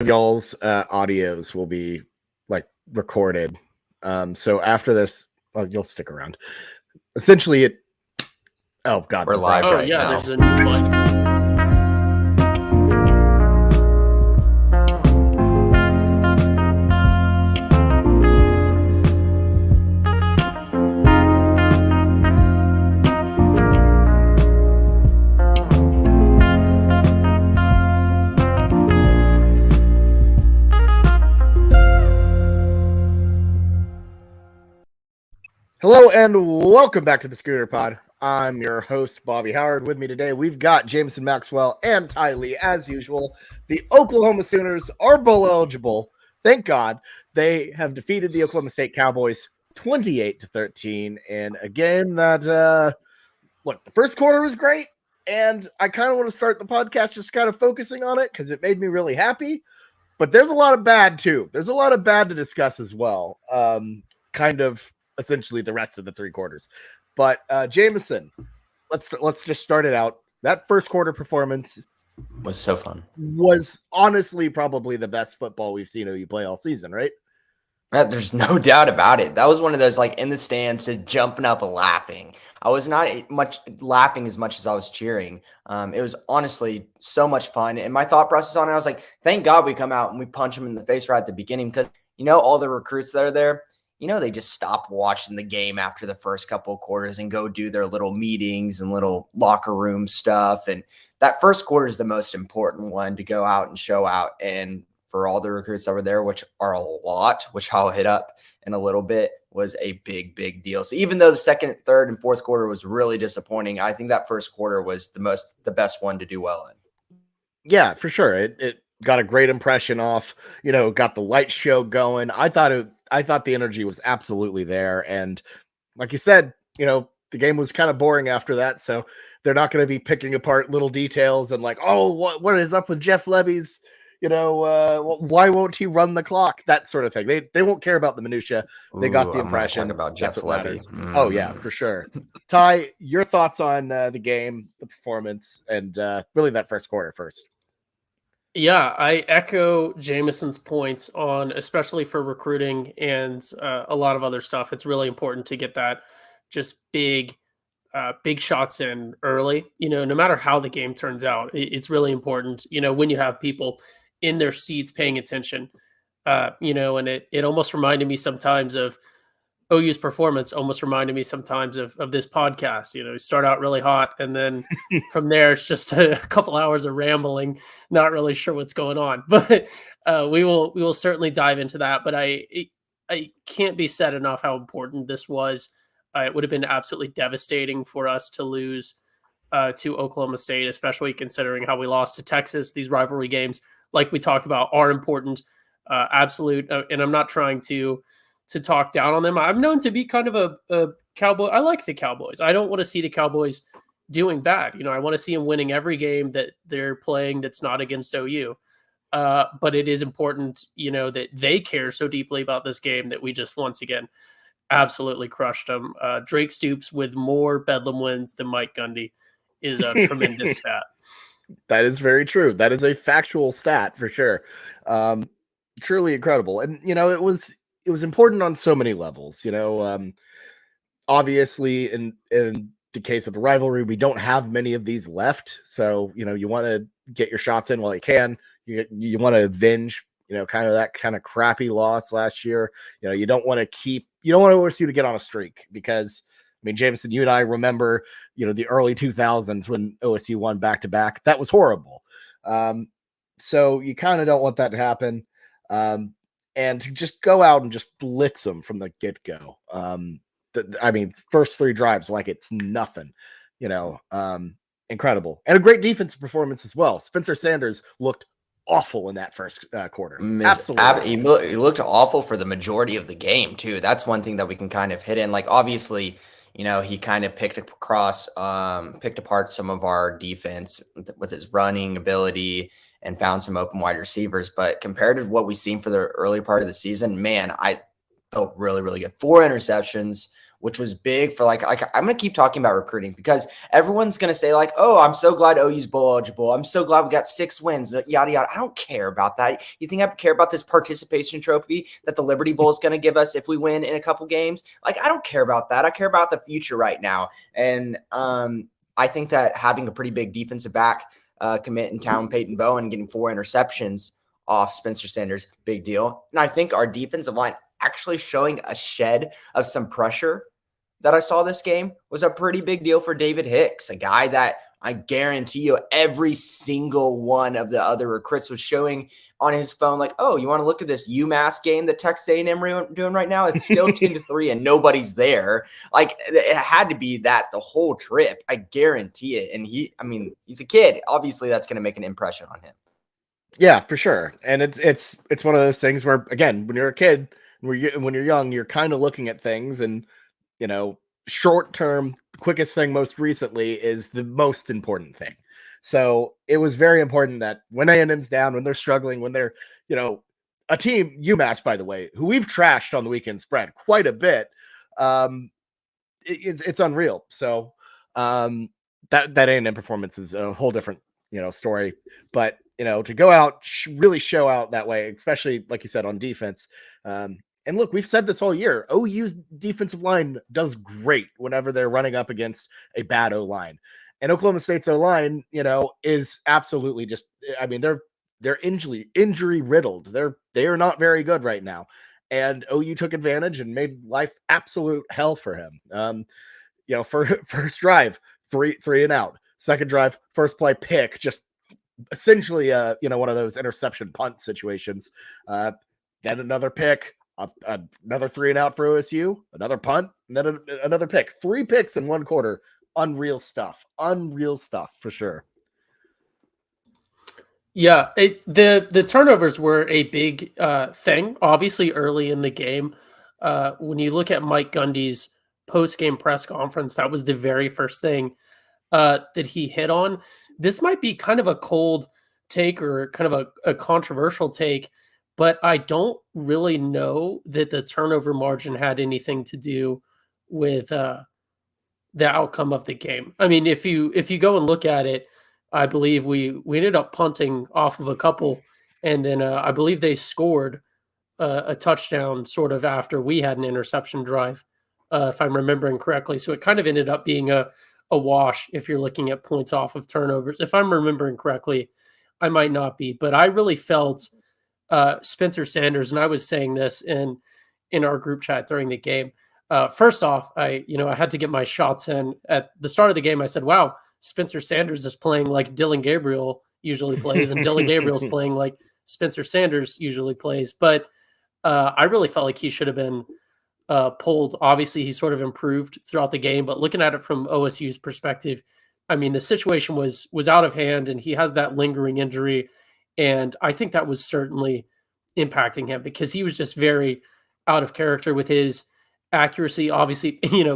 y'all's audios will be like recorded. So after this, you'll stick around. Essentially, it. Oh God, we're live Oh right yeah, now. there's a new button. Hello and welcome back to the Schooner Pod. I'm your host, Bobby Howard. With me today, we've got Jameson Maxwell and Ty Lee, as usual. The Oklahoma Sooners are bowl eligible. Thank God. They have defeated the Oklahoma State Cowboys 28-13. And again, the first quarter was great. And I kind of want to start the podcast just kind of focusing on it because it made me really happy. But there's a lot of bad, too. There's a lot of bad to discuss as well. Essentially the rest of the three quarters. But Jameson, let's just start it out. That first quarter performance was so fun. Was honestly probably the best football we've seen OU play all season, right? There's no doubt about it. That was one of those like in the stands, jumping up and laughing. I was not much laughing as much as I was cheering. It was honestly so much fun. And my thought process on it, I was like, thank God we come out and we punch them in the face right at the beginning because, all the recruits that are there, they just stop watching the game after the first couple of quarters and go do their little meetings and little locker room stuff. And that first quarter is the most important one to go out and show out. And for all the recruits that were there, which are a lot, which I'll hit up in a little bit, was a big, big deal. So even though the second, third, and fourth quarter was really disappointing, I think that first quarter was the best one to do well in. Yeah, for sure. It got a great impression off, got the light show going. I thought the energy was absolutely there. And like you said, the game was kind of boring after that. So they're not going to be picking apart little details and like, oh, what is up with Jeff Levy's, why won't he run the clock? That sort of thing. They won't care about the minutia. They got the impression. Talk about Jeff Levy. Oh yeah, for sure. Ty, your thoughts on the game, the performance, and really that first quarter first. Yeah, I echo Jameson's points on, especially for recruiting and a lot of other stuff. It's really important to get that just big shots in early. No matter how the game turns out, it's really important. When you have people in their seats paying attention. And it almost reminded me sometimes of OU's performance. Almost reminded me sometimes of this podcast. You start out really hot, and then from there it's just a couple hours of rambling, not really sure what's going on. But we will certainly dive into that. But I can't be said enough how important this was. It would have been absolutely devastating for us to lose to Oklahoma State, especially considering how we lost to Texas. These rivalry games, like we talked about, are important, absolute. And I'm not trying to talk down on them. I'm known to be kind of a Cowboy. I like the Cowboys. I don't want to see the Cowboys doing bad. I want to see them winning every game that they're playing that's not against OU. But it is important, that they care so deeply about this game that we just once again absolutely crushed them. Drake Stoops with more Bedlam wins than Mike Gundy is a tremendous stat. That is very true. That is a factual stat for sure. Truly incredible. And, it was important on so many levels, obviously in the case of the rivalry, we don't have many of these left. So, you want to get your shots in while you can. You want to avenge, kind of that kind of crappy loss last year. You don't want OSU to get on a streak because, Jameson, you and I remember, the early 2000s when OSU won back-to-back. That was horrible. So you kind of don't want that to happen. And to just go out and just blitz them from the get-go. First three drives like it's nothing, incredible. And a great defensive performance as well. Spencer Sanders looked awful in that first quarter. Absolutely. He looked awful for the majority of the game, too. That's one thing that we can kind of hit in. Like, obviously, he kind of picked apart some of our defense with his running ability and found some open wide receivers. But compared to what we've seen for the early part of the season, man, felt really, really good. 4 interceptions, which was big for like I'm going to keep talking about recruiting because everyone's going to say like, oh, I'm so glad OU's bowl eligible. I'm so glad we got 6 wins, yada, yada. I don't care about that. You think I care about this participation trophy that the Liberty Bowl is going to give us if we win in a couple games? Like, I don't care about that. I care about the future right now. And I think that having a pretty big defensive back commit in town, Peyton Bowen, getting 4 interceptions off Spencer Sanders, big deal. And I think our defensive line actually showing a shed of some pressure that I saw this game was a pretty big deal for David Hicks, a guy that I guarantee you every single one of the other recruits was showing on his phone like, oh, you want to look at this UMass game that Texas A&M are doing right now? It's still 10-3 and nobody's there. Like, it had to be that the whole trip. I guarantee it. And he's a kid. Obviously, that's going to make an impression on him. Yeah, for sure. And it's one of those things where, again, when you're a kid, when you're young, you're kind of looking at things and, short term, quickest thing most recently is the most important thing. So it was very important that when A&M's down, when they're struggling, when they're, a team, UMass, by the way, who we've trashed on the weekend spread quite a bit, it's unreal. So that A&M performance is a whole different, story. But, to go out, really show out that way, especially, like you said, on defense. And look, we've said this all year. OU's defensive line does great whenever they're running up against a bad O-line. And Oklahoma State's O-line, is absolutely just, they're injury riddled. They are not very good right now. And OU took advantage and made life absolute hell for him. For first drive, three and out. Second drive, first play pick, just essentially one of those interception punt situations. Then another pick. Another 3 and out for OSU, another punt, and then another pick. 3 picks in 1 quarter. Unreal stuff for sure. Yeah, the turnovers were a big thing, obviously early in the game. When you look at Mike Gundy's post-game press conference, that was the very first thing that he hit on. This might be kind of a cold take or kind of a controversial take, but I don't really know that the turnover margin had anything to do with the outcome of the game. I mean, if you go and look at it, I believe we ended up punting off of a couple, and then I believe they scored a touchdown sort of after we had an interception drive, if I'm remembering correctly. So it kind of ended up being a wash if you're looking at points off of turnovers. If I'm remembering correctly, I might not be, but I really felt Spencer Sanders, and I was saying this in our group chat during the game. First off, I had to get my shots in at the start of the game. I said, wow, Spencer Sanders is playing like Dylan Gabriel usually plays, and Dylan Gabriel's playing like Spencer Sanders usually plays. But I really felt like he should have been pulled. Obviously, he sort of improved throughout the game, but looking at it from OSU's perspective, I mean, the situation was out of hand, and he has that lingering injury. And I think that was certainly impacting him because he was just very out of character with his accuracy. Obviously,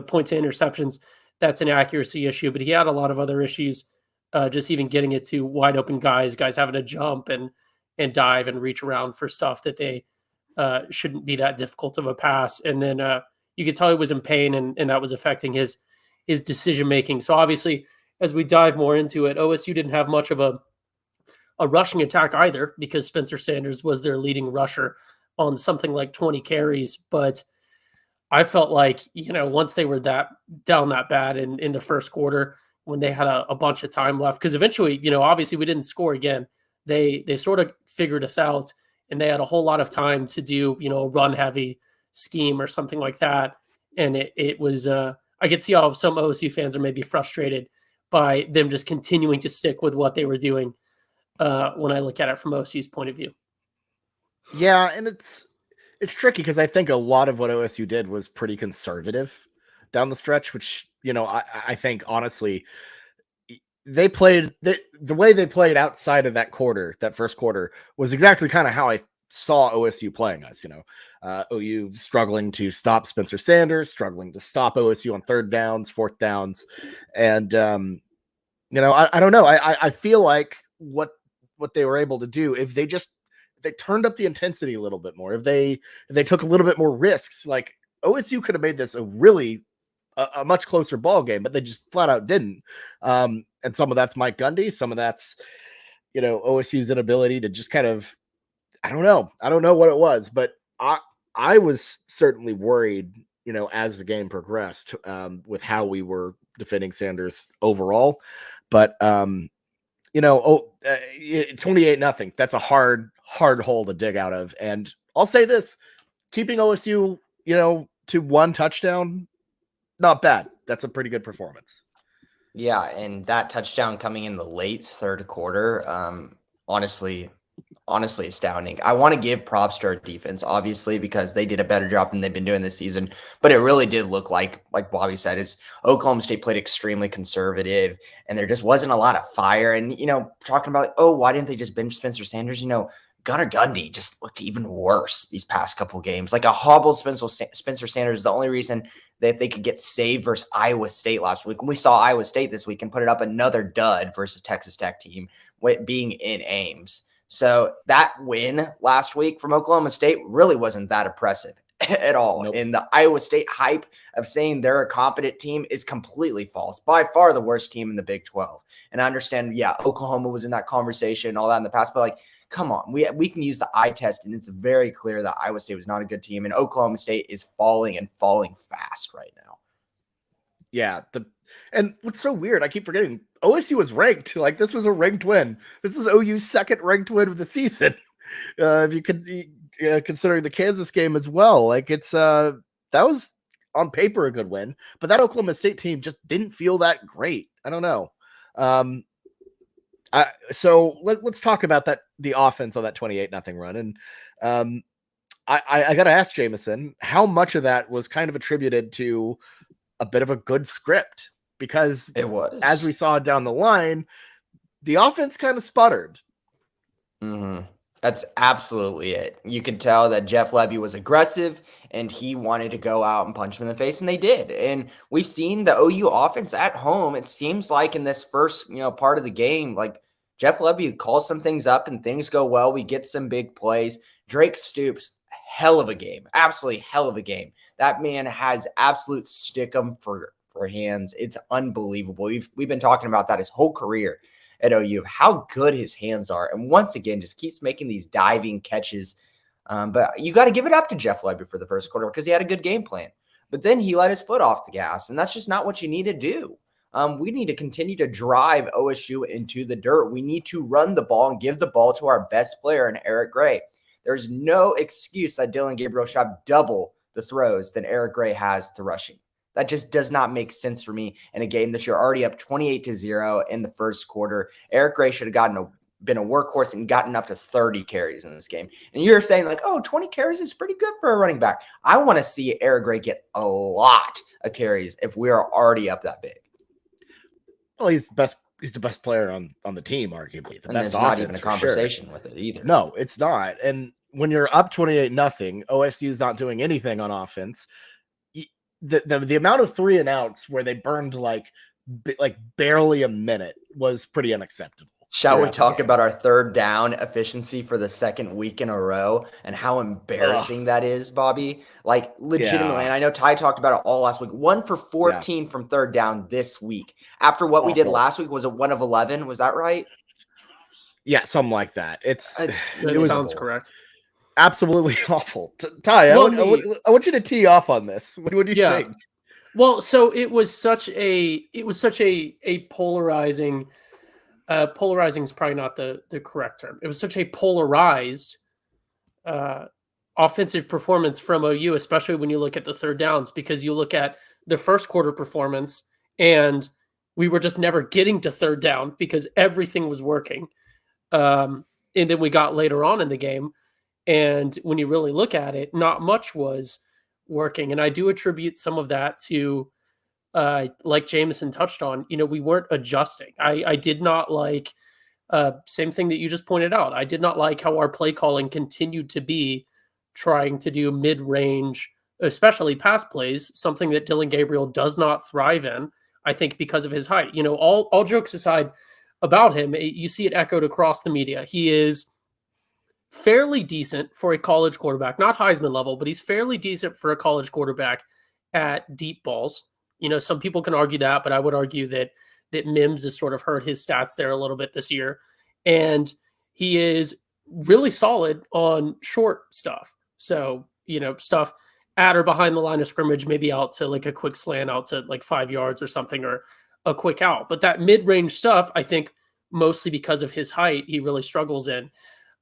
points to interceptions, that's an accuracy issue, but he had a lot of other issues, just even getting it to wide open guys having to jump and dive and reach around for stuff that they shouldn't be that difficult of a pass. And then you could tell he was in pain, and that was affecting his decision making. So obviously, as we dive more into it, OSU didn't have much of a rushing attack either because Spencer Sanders was their leading rusher on something like 20 carries. But I felt like, once they were that down that bad in the first quarter, when they had a bunch of time left, because eventually, obviously we didn't score again. They sort of figured us out, and they had a whole lot of time to do, a run heavy scheme or something like that. And it was, I could see how some OSU fans are maybe frustrated by them just continuing to stick with what they were doing when I look at it from OSU's point of view. Yeah, and it's tricky because I think a lot of what OSU did was pretty conservative down the stretch, which, I think honestly, they played the way they played outside of that first quarter was exactly kind of how I saw OSU playing us. OU struggling to stop Spencer Sanders, struggling to stop OSU on 3rd downs, 4th downs. And, I don't know. I feel like what they were able to do, if they just they turned up the intensity a little bit more, if they took a little bit more risks, like OSU could have made this a much closer ball game, but they just flat out didn't. And some of that's Mike Gundy, some of that's OSU's inability to just kind of, I don't know what it was, but I was certainly worried, as the game progressed, with how we were defending Sanders overall. But 28-0. That's a hard hole to dig out of. And I'll say this: keeping OSU, to one touchdown, not bad. That's a pretty good performance. Yeah, and that touchdown coming in the late third quarter, honestly astounding. I want to give props to our defense, obviously, because they did a better job than they've been doing this season. But it really did look like Bobby said, it's Oklahoma State played extremely conservative, and there just wasn't a lot of fire. And, talking about, why didn't they just bench Spencer Sanders? Gunnar Gundy just looked even worse these past couple games. Like a hobbled Spencer Sanders is the only reason that they could get saved versus Iowa State last week. When we saw Iowa State this week and put it up another dud versus Texas Tech team, being in Ames. So that win last week from Oklahoma State really wasn't that impressive at all. Nope. And the Iowa State hype of saying they're a competent team is completely false. By far the worst team in the Big 12. And I understand, Oklahoma was in that conversation, all that in the past, but come on, we can use the eye test, and it's very clear that Iowa State was not a good team, and Oklahoma State is falling fast right now. Yeah. And what's so weird, I keep forgetting, OSU was ranked. Like, this was a ranked win. This is OU's second ranked win of the season. If you could, considering the Kansas game as well. Like, it's that was on paper a good win, but that Oklahoma State team just didn't feel that great. I don't know. So let's talk about the offense on that 28-0 run. And I got to ask Jameson, how much of that was kind of attributed to a bit of a good script? Because it was, as we saw down the line, the offense kind of sputtered. Mm-hmm. That's absolutely it. You could tell that Jeff Levy was aggressive and he wanted to go out and punch him in the face, and they did. And we've seen the OU offense at home. It seems like in this first, part of the game, like Jeff Levy calls some things up and things go well. We get some big plays. Drake Stoops, hell of a game. Absolutely hell of a game. That man has absolute stick-em for hands. It's unbelievable. We've been talking about that his whole career at OU, how good his hands are. And once again, just keeps making these diving catches. But you got to give it up to Jeff Levy for the first quarter because he had a good game plan. But then he let his foot off the gas, and that's just not what you need to do. We need to continue to drive OSU into the dirt. We need to run the ball and give the ball to our best player in Eric Gray. There's no excuse that Dylan Gabriel should have double the throws than Eric Gray has to rushing. That just does not make sense for me in a game that you're already up 28-0 in the first quarter. Eric Gray should have been a workhorse and gotten up to 30 carries in this game. And you're saying 20 carries is pretty good for a running back. I want to see Eric Gray get a lot of carries if we are already up that big. Well, he's the best player on the team, arguably. And it's not even a conversation with it either. No, it's not. And when you're up 28-0, OSU is not doing anything on offense. The amount of 3-and-outs where they burned like barely a minute was pretty unacceptable. Shall we talk about our third down efficiency for the second week in a row and how embarrassing that is, Bobby? Like, legitimately, and I know Ty talked about it all last week. 1 for 14 from third down this week. After what we did last week, was it 1 of 11? Was that right? Yeah, something like that. It sounds correct. Absolutely awful. Ty, I want you to tee off on this. What do you think? Well, so it was such a polarizing. Polarizing is probably not the correct term. It was such a polarized offensive performance from OU, especially when you look at the third downs, because you look at the first quarter performance and we were just never getting to third down because everything was working. And then we got later on in the game, and when you really look at it, not much was working. And I do attribute some of that to, like Jameson touched on, we weren't adjusting. I did not like, same thing that you just pointed out. I did not like how our play calling continued to be trying to do mid-range, especially pass plays, something that Dylan Gabriel does not thrive in, I think, because of his height. All jokes aside about him, you see it echoed across the media. He is fairly decent for a college quarterback, not Heisman level, but he's fairly decent for a college quarterback at deep balls. Some people can argue that, but I would argue that Mims has sort of hurt his stats there a little bit this year. And he is really solid on short stuff. So, stuff at or behind the line of scrimmage, maybe out to like a quick slant out to like 5 yards or something, or a quick out. But that mid-range stuff, I think mostly because of his height, he really struggles in.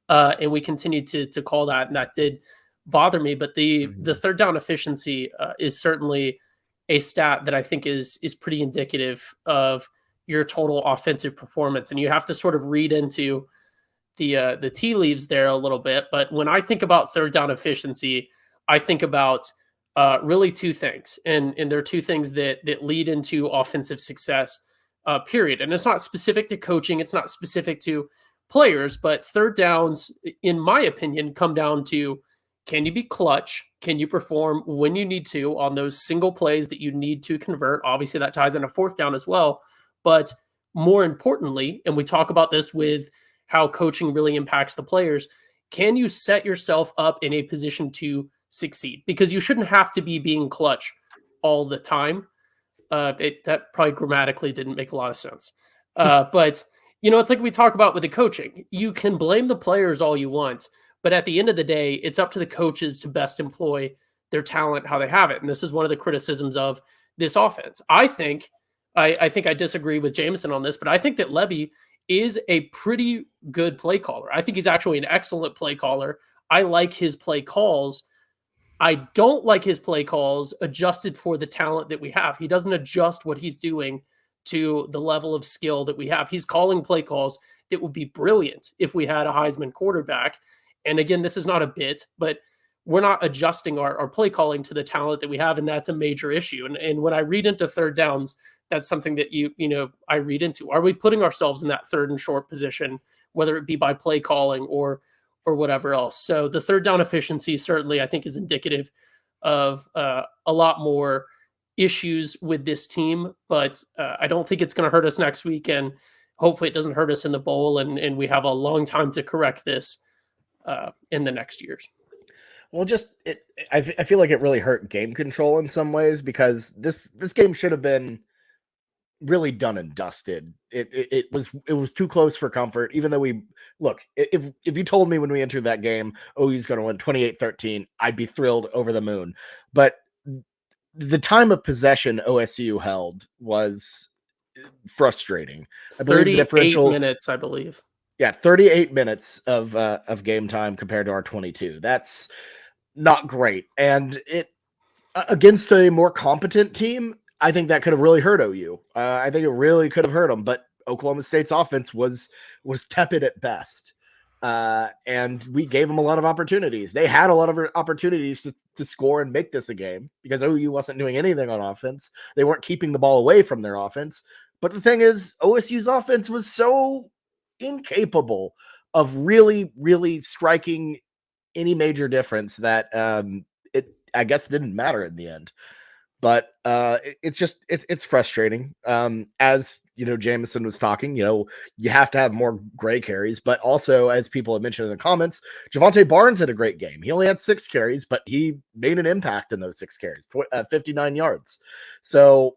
And we continued to call that, and that did bother me. But the third down efficiency is certainly a stat that I think is pretty indicative of your total offensive performance. And you have to sort of read into the tea leaves there a little bit. But when I think about third down efficiency, I think about really two things. And there are two things that lead into offensive success, period. And it's not specific to coaching. It's not specific to players, but third downs, in my opinion, come down to, can you be clutch? Can you perform when you need to on those single plays that you need to convert? Obviously, that ties in a fourth down as well. But more importantly, and we talk about this with how coaching really impacts the players, can you set yourself up in a position to succeed? Because you shouldn't have to be being clutch all the time. That probably grammatically didn't make a lot of sense. But it's like we talk about with the coaching. You can blame the players all you want, but at the end of the day, it's up to the coaches to best employ their talent how they have it. And this is one of the criticisms of this offense. I think I disagree with Jameson on this, but I think that Levy is a pretty good play caller. I think he's actually an excellent play caller. I like his play calls. I don't like his play calls adjusted for the talent that we have. He doesn't adjust what he's doing to the level of skill that we have. He's calling play calls that would be brilliant if we had a Heisman quarterback. And again, this is not a bit, but we're not adjusting our play calling to the talent that we have, and that's a major issue. And when I read into third downs, that's something that I read into. Are we putting ourselves in that third and short position, whether it be by play calling or whatever else? So the third down efficiency certainly, I think, is indicative of a lot more issues with this team, but I don't think it's going to hurt us next week, and hopefully it doesn't hurt us in the bowl, and we have a long time to correct this in the next years. Well, I feel like it really hurt game control in some ways, because this game should have been really done and dusted. It was too close for comfort, even though if you told me when we entered that game, OU's going to win 28-13, I'd be thrilled over the moon. But the time of possession OSU held was frustrating. I believe the differential minutes, I believe. Yeah, 38 minutes of game time compared to our 22. That's not great. And it against a more competent team, I think that could have really hurt OU. I think it really could have hurt them, but Oklahoma State's offense was tepid at best. And we gave them a lot of opportunities. They had a lot of opportunities to score and make this a game, because OU wasn't doing anything on offense. They weren't keeping the ball away from their offense. But the thing is, OSU's offense was so incapable of really, really striking any major difference that it, I guess, didn't matter in the end. But it's frustrating. As Jameson was talking, you have to have more gray carries, but also, as people have mentioned in the comments, Javonte Barnes had a great game. He only had 6 carries, but he made an impact in those 6 carries, 59 yards. So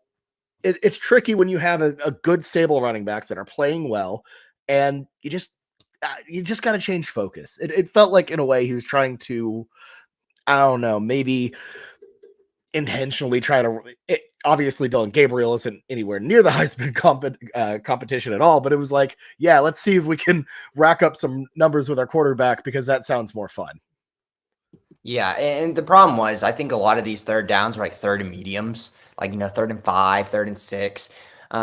it's tricky when you have a good, stable running backs that are playing well, and you just got to change focus. It felt like, in a way, he was trying to, I don't know, maybe intentionally try to. Obviously, Dylan Gabriel isn't anywhere near the Heisman competition at all, but it was like, yeah, let's see if we can rack up some numbers with our quarterback, because that sounds more fun. Yeah, and the problem was, I think a lot of these third downs were like third and mediums, like 3rd and 5, 3rd and 6.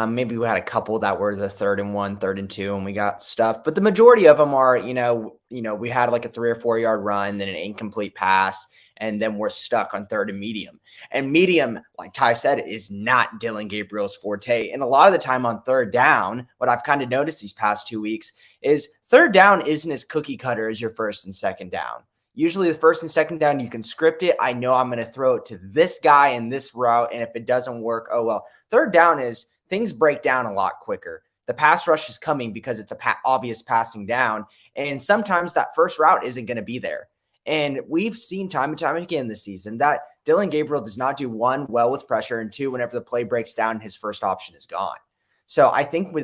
Maybe we had a couple that were the 3rd and 1, 3rd and 2, and we got stuff. But the majority of them are, we had like a 3 or 4 yard run, then an incomplete pass, and then we're stuck on 3rd and medium. And medium, like Ty said, is not Dylan Gabriel's forte. And a lot of the time on 3rd down, what I've kind of noticed these past 2 weeks is 3rd down isn't as cookie cutter as your 1st and 2nd down. Usually the 1st and 2nd down, you can script it. I know I'm going to throw it to this guy in this route, and if it doesn't work, oh well. 3rd down is things break down a lot quicker. The pass rush is coming because it's a obvious passing down. And sometimes that first route isn't going to be there. And we've seen time and time again this season that Dillon Gabriel does not do, one, well with pressure, and two, whenever the play breaks down, his first option is gone. So I think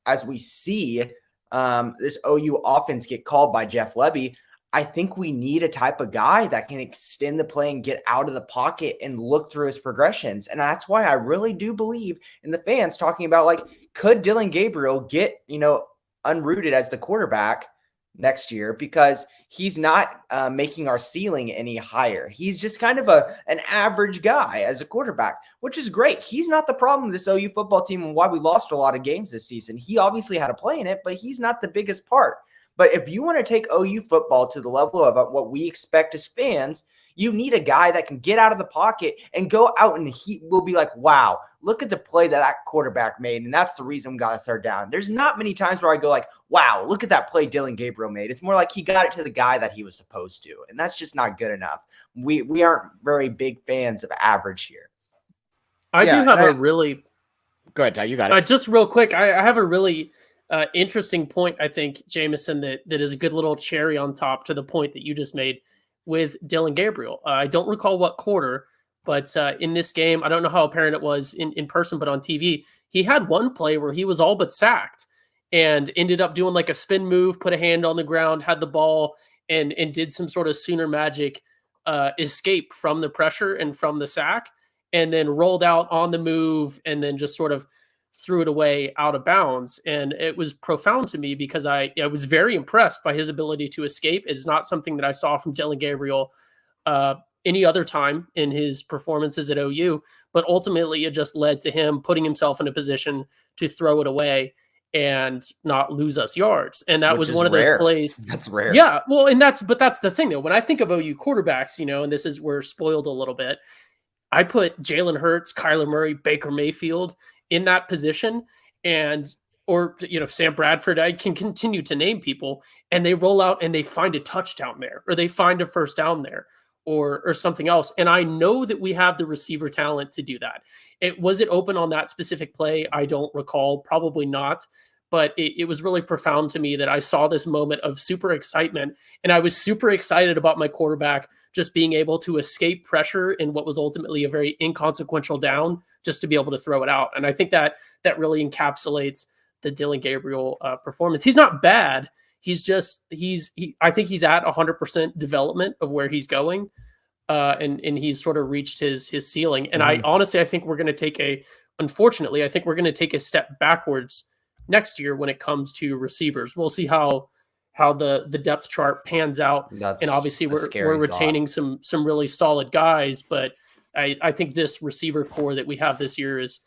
as we see this OU offense get called by Jeff Lebby, I think we need a type of guy that can extend the play and get out of the pocket and look through his progressions. And that's why I really do believe in the fans talking about, like, could Dillon Gabriel get, unrooted as the quarterback next year, because he's not making our ceiling any higher. He's just kind of an average guy as a quarterback, which is great. He's not the problem with this OU football team and why we lost a lot of games this season. He obviously had a play in it, but he's not the biggest part. But if you want to take OU football to the level of what we expect as fans, you need a guy that can get out of the pocket and go out, and he will be like, wow, look at the play that quarterback made. And that's the reason we got a third down. There's not many times where I go like, wow, look at that play Dillon Gabriel made. It's more like he got it to the guy that he was supposed to. And that's just not good enough. We aren't very big fans of average here. I do have a really... Go ahead, Ty, you got it. Just real quick, I have a really interesting point, I think, Jameson, that is a good little cherry on top to the point that you just made with Dillon Gabriel. I don't recall what quarter, but in this game, I don't know how apparent it was in person, but on TV, he had one play where he was all but sacked and ended up doing like a spin move, put a hand on the ground, had the ball, and did some sort of Sooner magic escape from the pressure and from the sack, and then rolled out on the move and then just sort of threw it away out of bounds. And it was profound to me because I was very impressed by his ability to escape. It's not something that I saw from Dillon Gabriel any other time in his performances at OU, but ultimately it just led to him putting himself in a position to throw it away and not lose us yards. And that was one of those plays. That's rare. Yeah. Well, that's the thing though. When I think of OU quarterbacks, and this is, we're spoiled a little bit, I put Jalen Hurts, Kyler Murray, Baker Mayfield in that position, or Sam Bradford. I can continue to name people, and they roll out and they find a touchdown there, or they find a first down there, or something else. And I know that we have the receiver talent to do that. Was it open on that specific play? I don't recall. Probably not. But it was really profound to me that I saw this moment of super excitement, and I was super excited about my quarterback just being able to escape pressure in what was ultimately a very inconsequential down, just to be able to throw it out. And I think that really encapsulates the Dillon Gabriel performance. He's not bad. He's just, I think he's at 100% development of where he's going. And he's sort of reached his ceiling. And I think we're going to take unfortunately, I think we're going to take a step backwards next year when it comes to receivers. We'll see how the depth chart pans out. And obviously we're retaining some really solid guys, but I think this receiver core that we have this year is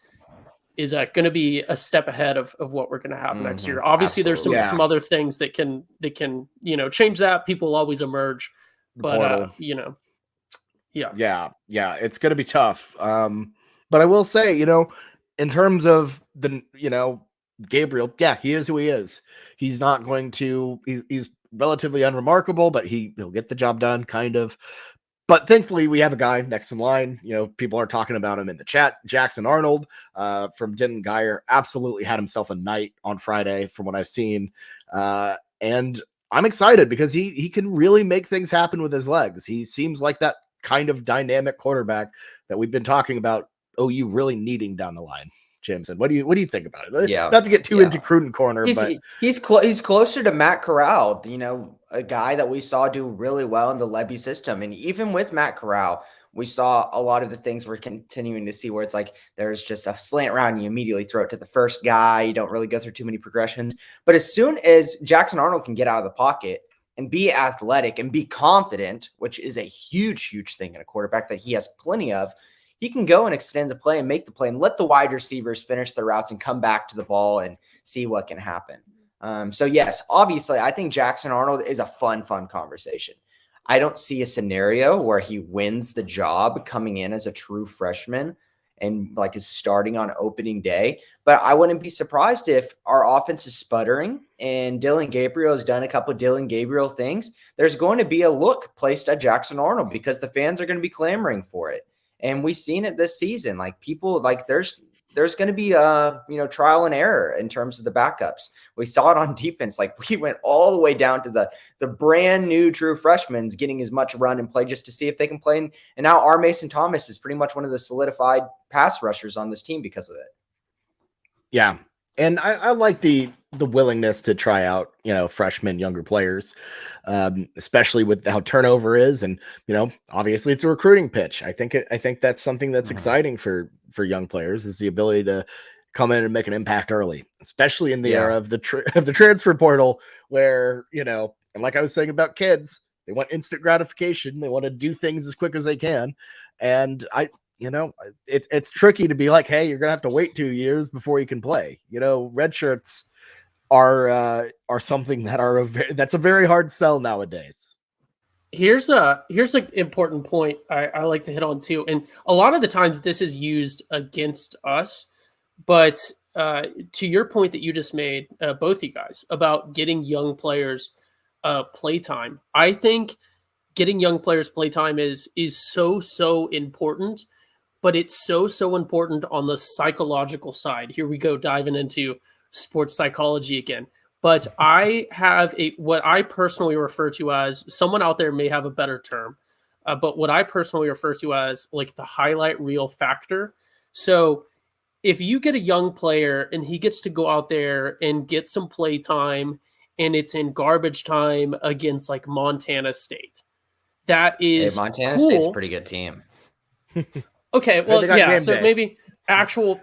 going to be a step ahead of what we're going to have next year. Obviously there's some other things that can change that. People always emerge, but yeah, it's going to be tough. But I will say, in terms of Gabriel, he is who he is. He's not going to, he's relatively unremarkable, but he'll get the job done, kind of. But thankfully, we have a guy next in line. People are talking about him in the chat. Jackson Arnold from Denton Geyer absolutely had himself a night on Friday from what I've seen. And I'm excited because he can really make things happen with his legs. He seems like that kind of dynamic quarterback that we've been talking about OU really needing down the line. Jameson, what do you think about it? Yeah, not to get too into Cruden corner, but he's closer to Matt Corral, a guy that we saw do really well in the Lebby system. And even with Matt Corral, we saw a lot of the things we're continuing to see where it's like there's just a slant route and you immediately throw it to the first guy. You don't really go through too many progressions. But as soon as Jackson Arnold can get out of the pocket and be athletic and be confident, which is a huge, huge thing in a quarterback that he has plenty of, he can go and extend the play and make the play and let the wide receivers finish their routes and come back to the ball and see what can happen. So yes, obviously I think Jackson Arnold is a fun conversation. I don't see a scenario where he wins the job coming in as a true freshman and is starting on opening day, but I wouldn't be surprised if our offense is sputtering and Dillon Gabriel has done a couple of Dillon Gabriel things. There's going to be a look placed at Jackson Arnold because the fans are going to be clamoring for it. And we've seen it this season. People there's there's going to be trial and error in terms of the backups. We saw it on defense. Like, we went all the way down to the brand new true freshmen getting as much run and play just to see if they can play. And now our Mason Thomas is pretty much one of the solidified pass rushers on this team because of it. Yeah. And I like the willingness to try out, freshmen, younger players, especially with how turnover is. And, obviously it's a recruiting pitch. I think that's something that's exciting for young players, is the ability to come in and make an impact early, especially in the era of the transfer portal, where, and like I was saying about kids, they want instant gratification. They want to do things as quick as they can. And it's tricky to be like, hey, you're gonna have to wait 2 years before you can play. Red shirts are something that's a very hard sell nowadays. Here's an important point I like to hit on too, and a lot of the times this is used against us, but to your point that you just made, both you guys, about getting young players playtime, I think getting young players playtime is so important. But it's so important on the psychological side. Here we go, diving into sports psychology again. But I have what I personally refer to as, someone out there may have a better term, but what I personally refer to as like the highlight reel factor. So if you get a young player and he gets to go out there and get some play time, and it's in garbage time against like Montana State, that is Montana cool. State's a pretty good team. Okay, well, yeah, so day. maybe actual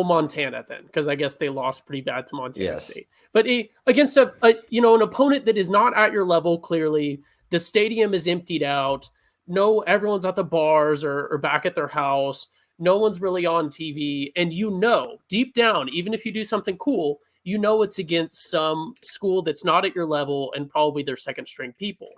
Montana then, because I guess they lost pretty bad to Montana State. But against an opponent that is not at your level, clearly, the stadium is emptied out. No, everyone's at the bars or back at their house. No one's really on TV. And deep down, even if you do something cool, it's against some school that's not at your level and probably their second string people.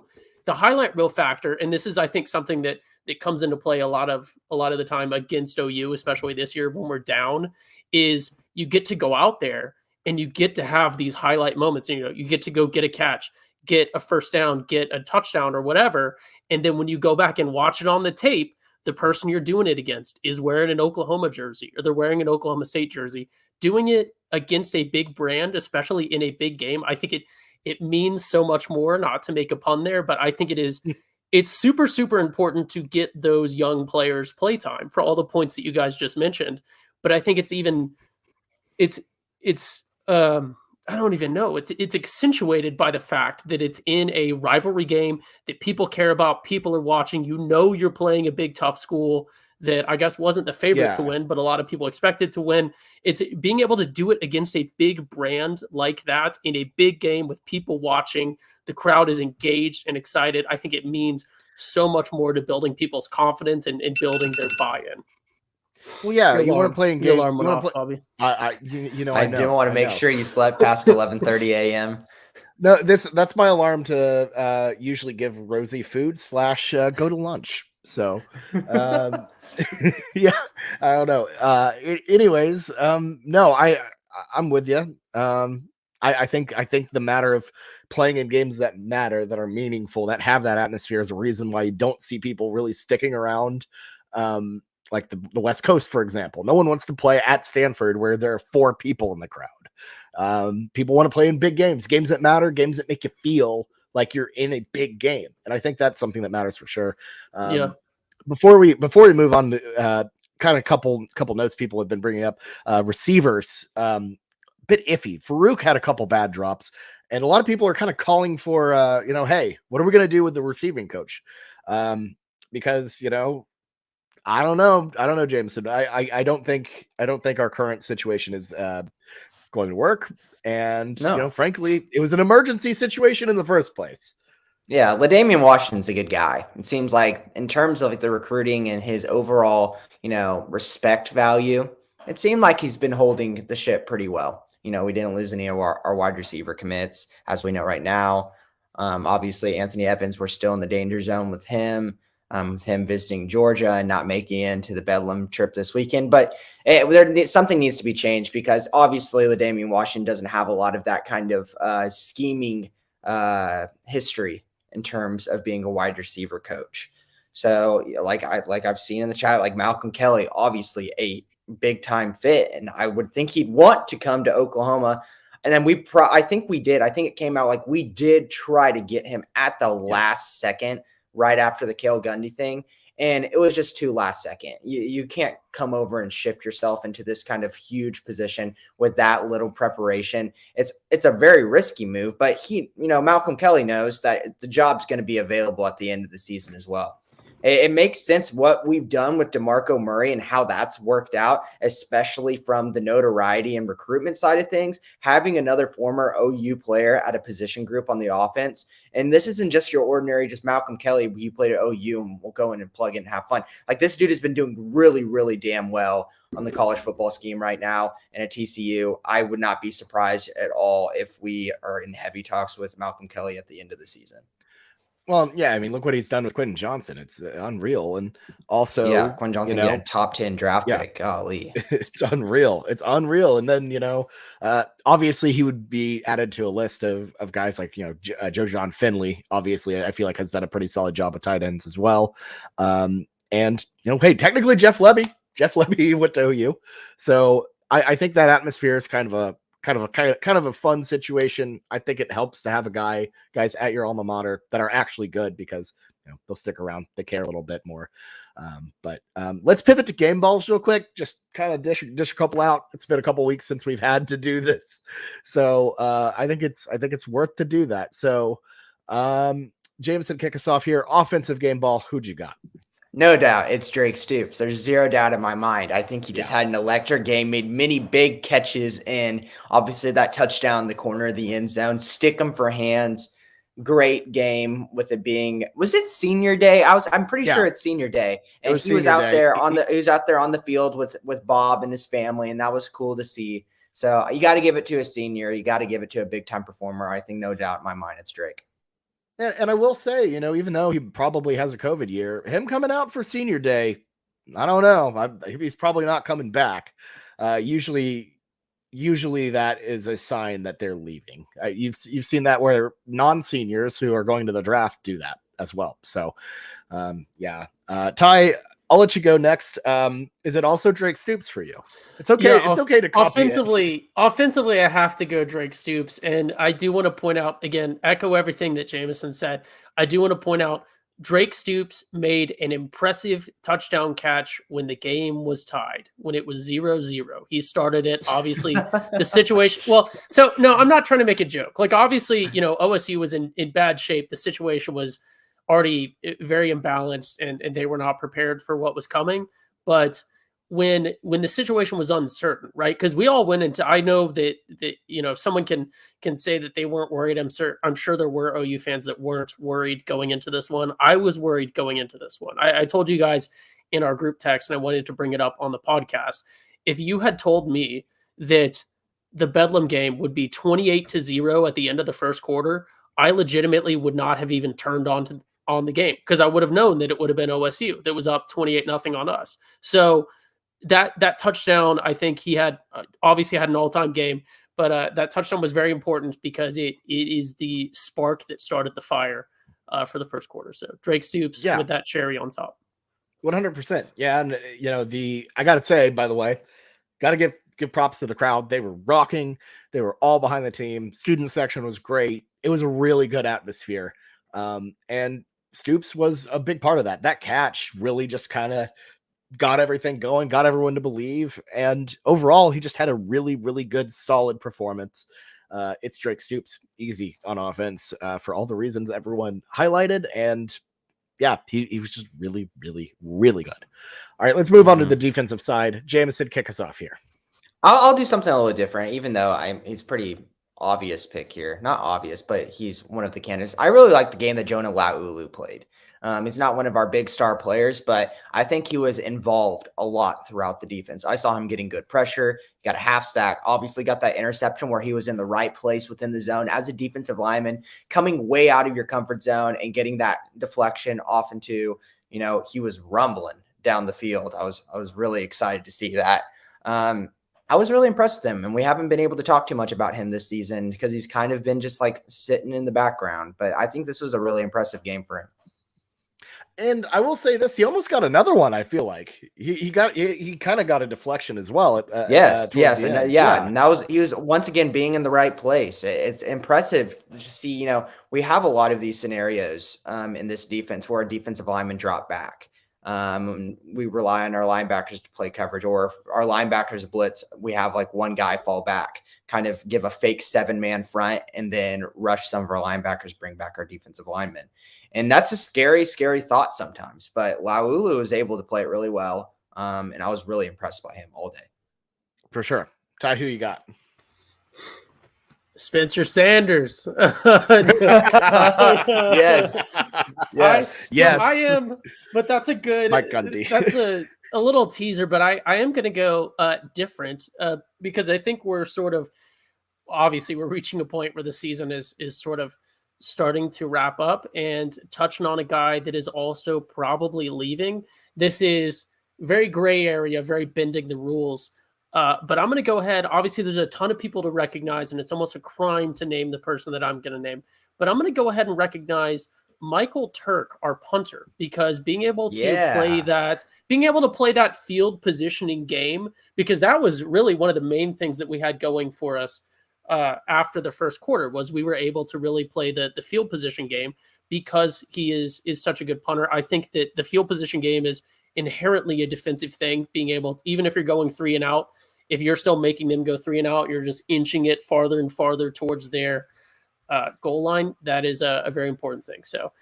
The highlight reel factor, and this is, I think, something that comes into play a lot of the time against OU, especially this year when we're down, is you get to go out there and you get to have these highlight moments. You get to go get a catch, get a first down, get a touchdown or whatever. And then when you go back and watch it on the tape, the person you're doing it against is wearing an Oklahoma jersey, or they're wearing an Oklahoma State jersey. Doing it against a big brand, especially in a big game, I think it means so much more. Not to make a pun there, but I think it's super, super important to get those young players playtime for all the points that you guys just mentioned. But I think I don't even know. It's accentuated by the fact that it's in a rivalry game that people care about. People are watching. You're playing a big, tough school that I guess wasn't the favorite to win, but a lot of people expected to win. It's being able to do it against a big brand like that in a big game with people watching. The crowd is engaged and excited. I think it means so much more to building people's confidence and building their buy-in. Well, yeah, you weren't playing games. Alarm went off, Bobby. I didn't want to make sure you slept past 11:30 a.m. No, that's my alarm to usually give Rosie food / go to lunch. So, yeah, I don't know. Anyways, no, I'm with you. I think the matter of playing in games that matter, that are meaningful, that have that atmosphere, is a reason why you don't see people really sticking around. Like the West Coast, for example. No one wants to play at Stanford where there are 4 people in the crowd. People want to play in big games that matter, games that make you feel like you're in a big game. And I think that's something that matters for sure. Before we move on to kind of couple notes people have been bringing up, receivers, bit iffy. Farouk had a couple bad drops, and a lot of people are kind of calling for, hey, what are we going to do with the receiving coach? Because, I don't know, Jameson. I don't think our current situation is going to work. And, frankly, it was an emergency situation in the first place. Yeah, LaDamian Washington's a good guy. It seems like in terms of like the recruiting and his overall, respect value, it seemed like he's been holding the ship pretty well. We didn't lose any of our wide receiver commits, as we know right now. Obviously, Anthony Evans, we're still in the danger zone with him visiting Georgia and not making it into the Bedlam trip this weekend. But something needs to be changed, because obviously LaDamian Washington doesn't have a lot of that kind of scheming history in terms of being a wide receiver coach. So like I've seen in the chat, like Malcolm Kelly, obviously a big time fit. And I would think he'd want to come to Oklahoma. And then I think we did. I think it came out like we did try to get him at the last second, right after the Cale Gundy thing. And it was just too last second. You can't come over and shift yourself into this kind of huge position with that little preparation. It's a very risky move, but Malcolm Kelly knows that the job's going to be available at the end of the season as well. It makes sense what we've done with DeMarco Murray and how that's worked out, especially from the notoriety and recruitment side of things, having another former OU player at a position group on the offense. And this isn't just your ordinary, just Malcolm Kelly. He played at OU and we'll go in and plug in and have fun. Like, this dude has been doing really, really damn well on the college football scheme right now. And at TCU, I would not be surprised at all if we are in heavy talks with Malcolm Kelly at the end of the season. Well, yeah, I mean, look what he's done with Quentin Johnson. It's unreal. And also, Quentin Johnson, a top 10 draft pick. Golly. It's unreal. It's unreal. And then, obviously he would be added to a list of guys like, Joe John Finley, obviously, I feel like has done a pretty solid job at tight ends as well. And, hey, technically Jeff Lebby went to OU. So I think that atmosphere is kind of a fun situation. I think it helps to have guys at your alma mater that are actually good because they'll stick around. They care a little bit more. But let's pivot to game balls real quick. Just kind of dish a couple out. It's been a couple weeks since we've had to do this, so I think it's worth to do that. So Jameson, kick us off here. Offensive game ball. Who'd you got? No doubt, it's Drake Stoops. There's zero doubt in my mind. I think he just had an electric game, made many big catches, and obviously that touchdown in the corner of the end zone, stick him for hands. Great game with it being, was it senior day? I'm pretty sure it's senior day, and he was out there on the field with Bob and his family, and that was cool to see. So you got to give it to a senior. You got to give it to a big time performer. I think no doubt in my mind, it's Drake. And I will say, even though he probably has a COVID year, him coming out for senior day, I don't know. He's probably not coming back. Usually that is a sign that they're leaving. You've seen that where non-seniors who are going to the draft do that as well. So, Ty, I'll let you go next. Is it also Drake Stoops for you? It's okay. It's okay to copy offensively, I have to go Drake Stoops. And I do want to point out, again, echo everything that Jameson said. I do want to point out Drake Stoops made an impressive touchdown catch when the game was tied, when it was 0-0. He started it. Obviously, the situation. Well, so no, I'm not trying to make a joke. Like, obviously, OSU was in bad shape. The situation was already very imbalanced and they were not prepared for what was coming. But when the situation was uncertain, right? Because we all went into, I know that someone can say that they weren't worried. I'm sure there were OU fans that weren't worried going into this one. I was worried going into this one. I told you guys in our group text, and I wanted to bring it up on the podcast. If you had told me that the Bedlam game would be 28-0 at the end of the first quarter, I legitimately would not have even turned on the game, because I would have known that it would have been OSU that was up 28-0 on us. So that touchdown, I think he had obviously had an all-time game, but that touchdown was very important because it is the spark that started the fire for the first quarter. So Drake Stoops with that cherry on top. 100%. Yeah. And I got to say, by the way, got to give props to the crowd. They were rocking. They were all behind the team. Student section was great. It was a really good atmosphere. And Stoops was a big part of that. That catch really just kind of got everything going, got everyone to believe. And overall, he just had a really, really good, solid performance. It's Drake Stoops, easy on offense for all the reasons everyone highlighted. And yeah, he was just really, really, really good. All right, let's move on to the defensive side. Jameson, kick us off here. I'll do something a little different, even though he's pretty obvious pick here. Not obvious, but he's one of the candidates. I really like the game that Jonah Laulu played. He's not one of our big star players, but I think he was involved a lot throughout the defense. I saw him getting good pressure. He got a half sack, obviously got that interception where he was in the right place within the zone as a defensive lineman, coming way out of your comfort zone and getting that deflection off into, he was rumbling down the field. I was really excited to see that. I was really impressed with him, and we haven't been able to talk too much about him this season because he's kind of been just like sitting in the background, but I think this was a really impressive game for him. And I will say this: he almost got another one. I feel like he kind of got a deflection as well. Yes, Towards the and end. and he was once again being in the right place. It's impressive to see. We have a lot of these scenarios in this defense where our defensive linemen drop back. We rely on our linebackers to play coverage, or if our linebackers blitz, we have like one guy fall back, kind of give a fake 7-man front, and then rush some of our linebackers, bring back our defensive linemen. And that's a scary, scary thought sometimes. But Laulu was able to play it really well. And I was really impressed by him all day. For sure. Ty, who you got? Spencer Sanders. Yes. Yes. I am, but that's a good, Mike Gundy. That's a little teaser, but I am going to go different because I think we're sort of, obviously we're reaching a point where the season is sort of starting to wrap up, and touching on a guy that is also probably leaving. This is very gray area, very bending the rules. But I'm going to go ahead. Obviously, there's a ton of people to recognize, and it's almost a crime to name the person that I'm going to name. But I'm going to go ahead and recognize Michael Turk, our punter, because being able to play that field positioning game, because that was really one of the main things that we had going for us after the first quarter, was we were able to really play the field position game because he is such a good punter. I think that the field position game is inherently a defensive thing, being able to, even if you're going 3 and out, if you're still making them go 3 and out, you're just inching it farther and farther towards their goal line. That is a very important thing. So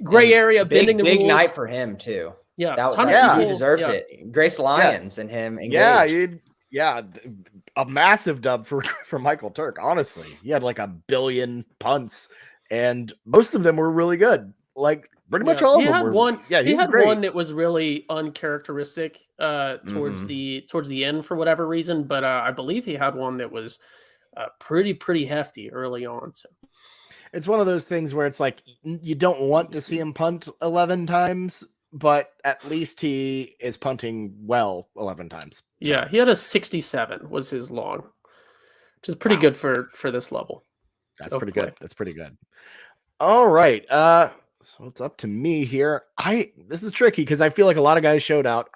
gray area, bending the rules. Big night for him too. Yeah. He deserves it. Grace Lyons and him engaged. A massive dub for Michael Turk. Honestly, he had like 1 billion punts, and most of them were really good. Like pretty much all of them were. He had one that was really uncharacteristic towards the end for whatever reason, but I believe he had one that was pretty hefty early on. So it's one of those things where it's like you don't want to see him punt 11 times, but at least he is punting well 11 times. So. Yeah, he had a 67 was his long, which is pretty good for this level. That's pretty good. That's pretty good. All right. So it's up to me here. This is tricky because I feel like a lot of guys showed out.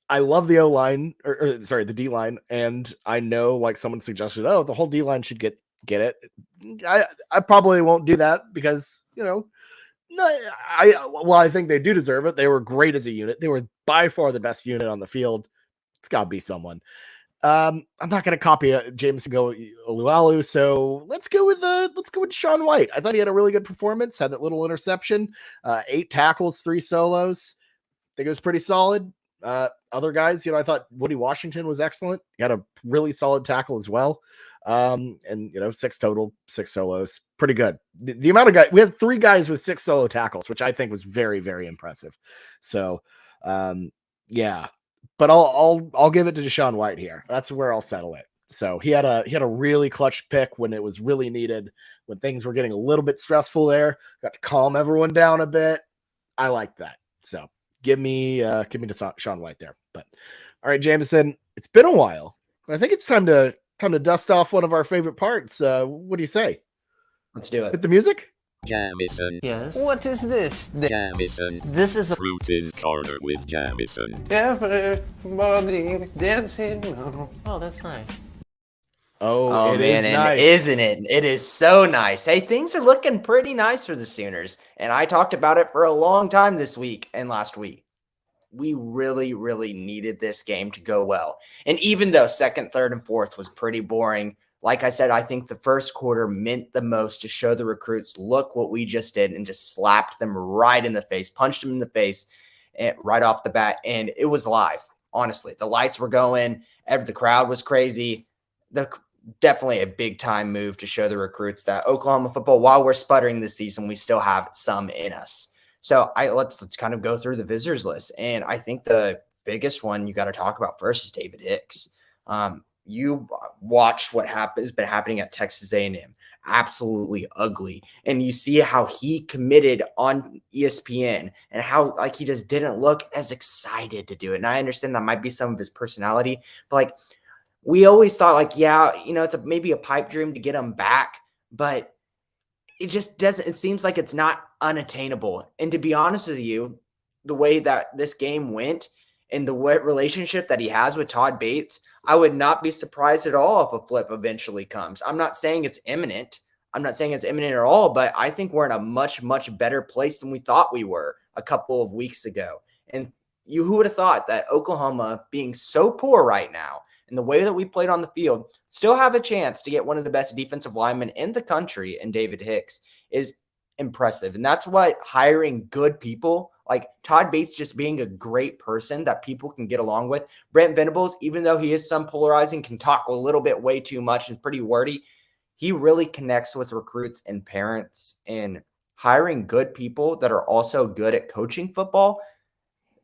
I love the O-line, or sorry, the D-line, and I know like someone suggested, the whole D-line should get it. I probably won't do that because, I think they do deserve it. They were great as a unit. They were by far the best unit on the field. It's got to be someone. I'm not going to copy Jameson go Alualu, so let's go with Sean White. I thought he had a really good performance. Had that little interception, 8 tackles, 3 solos. I think it was pretty solid. Other guys, I thought Woody Washington was excellent. He had a really solid tackle as well. And 6 total, 6 solos, pretty good. The amount of guys, we had 3 guys with 6 solo tackles, which I think was very, very impressive. So, yeah. But I'll give it to Deshaun White here. That's where I'll settle it. So he had a really clutch pick when it was really needed, when things were getting a little bit stressful there. Got to calm everyone down a bit. I like that. So give me to Deshaun White there. But all right, Jameson, it's been a while. I think it's time to dust off one of our favorite parts. What do you say? Let's do it. Hit the music. Jamison. Yes. What is this? Jamison. This is a Fruited Corner with Jamison. everybody dancing. Oh, that's nice. Oh man, is and nice. isn't it? It is so nice. Hey, things are looking pretty nice for the Sooners. And I talked about it for a long time this week and last week. We really, really needed this game to go well. And even though second, third, and fourth was pretty boring, like I said, I think the first quarter meant the most to show the recruits, look what we just did, and just slapped them right in the face, punched them in the face right off the bat. And it was live, honestly. The lights were going. The crowd was crazy. Definitely a big-time move to show the recruits that Oklahoma football, while we're sputtering this season, we still have some in us. So let's kind of go through the visitors list. And I think the biggest one you got to talk about first is David Hicks. You watch what has been happening at Texas A&M. Absolutely ugly. And you see how he committed on ESPN and how like he just didn't look as excited to do it. And I understand that might be some of his personality, but like we always thought like, it's maybe a pipe dream to get him back, but it just doesn't, it seems like it's not unattainable. And to be honest with you, the way that this game went and the relationship that he has with Todd Bates, I would not be surprised at all if a flip eventually comes. I'm not saying it's imminent. I'm not saying it's imminent at all, but I think we're in a much, much better place than we thought we were a couple of weeks ago. And who would have thought that Oklahoma, being so poor right now, and the way that we played on the field, still have a chance to get one of the best defensive linemen in the country in David Hicks is impressive. And that's what hiring good people, like Todd Bates just being a great person that people can get along with. Brent Venables, even though he is some polarizing, can talk a little bit way too much, is pretty wordy. He really connects with recruits and parents, and hiring good people that are also good at coaching football.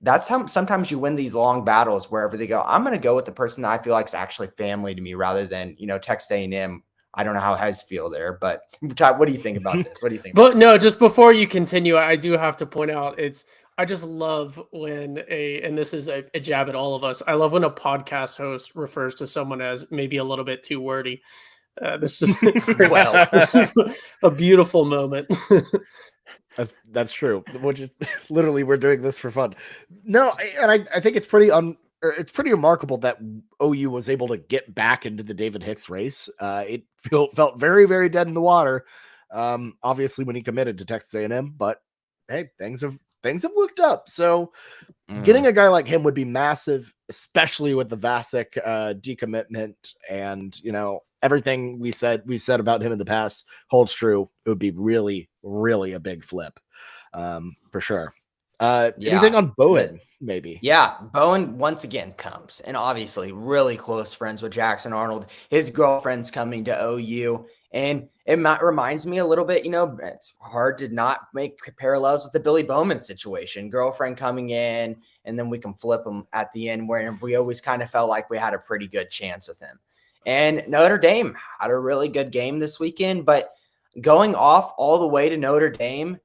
That's how sometimes you win these long battles wherever they go. I'm going to go with the person that I feel like is actually family to me rather than, Texas A&M. I don't know how Hez feel there, but Todd, what do you think about this? What do you think? But no, just before you continue, I do have to point out I just love when and this is a jab at all of us. I love when a podcast host refers to someone as maybe a little bit too wordy. That's just it's just a beautiful moment. That's true. Which is literally we're doing this for fun. No, I think it's pretty remarkable that OU was able to get back into the David Hicks race. It felt very, very dead in the water. Obviously when he committed to Texas A&M, but hey, things have looked up. So getting a guy like him would be massive, especially with the Vasic decommitment, and everything we've said about him in the past holds true. It would be really, really a big flip, for sure. Anything on Bowen, maybe? Yeah, Bowen once again comes, and obviously really close friends with Jackson Arnold. His girlfriend's coming to OU, and it reminds me a little bit, it's hard to not make parallels with the Billy Bowman situation. Girlfriend coming in, and then we can flip him at the end, where we always kind of felt like we had a pretty good chance with him. And Notre Dame had a really good game this weekend, but going off all the way to Notre Dame,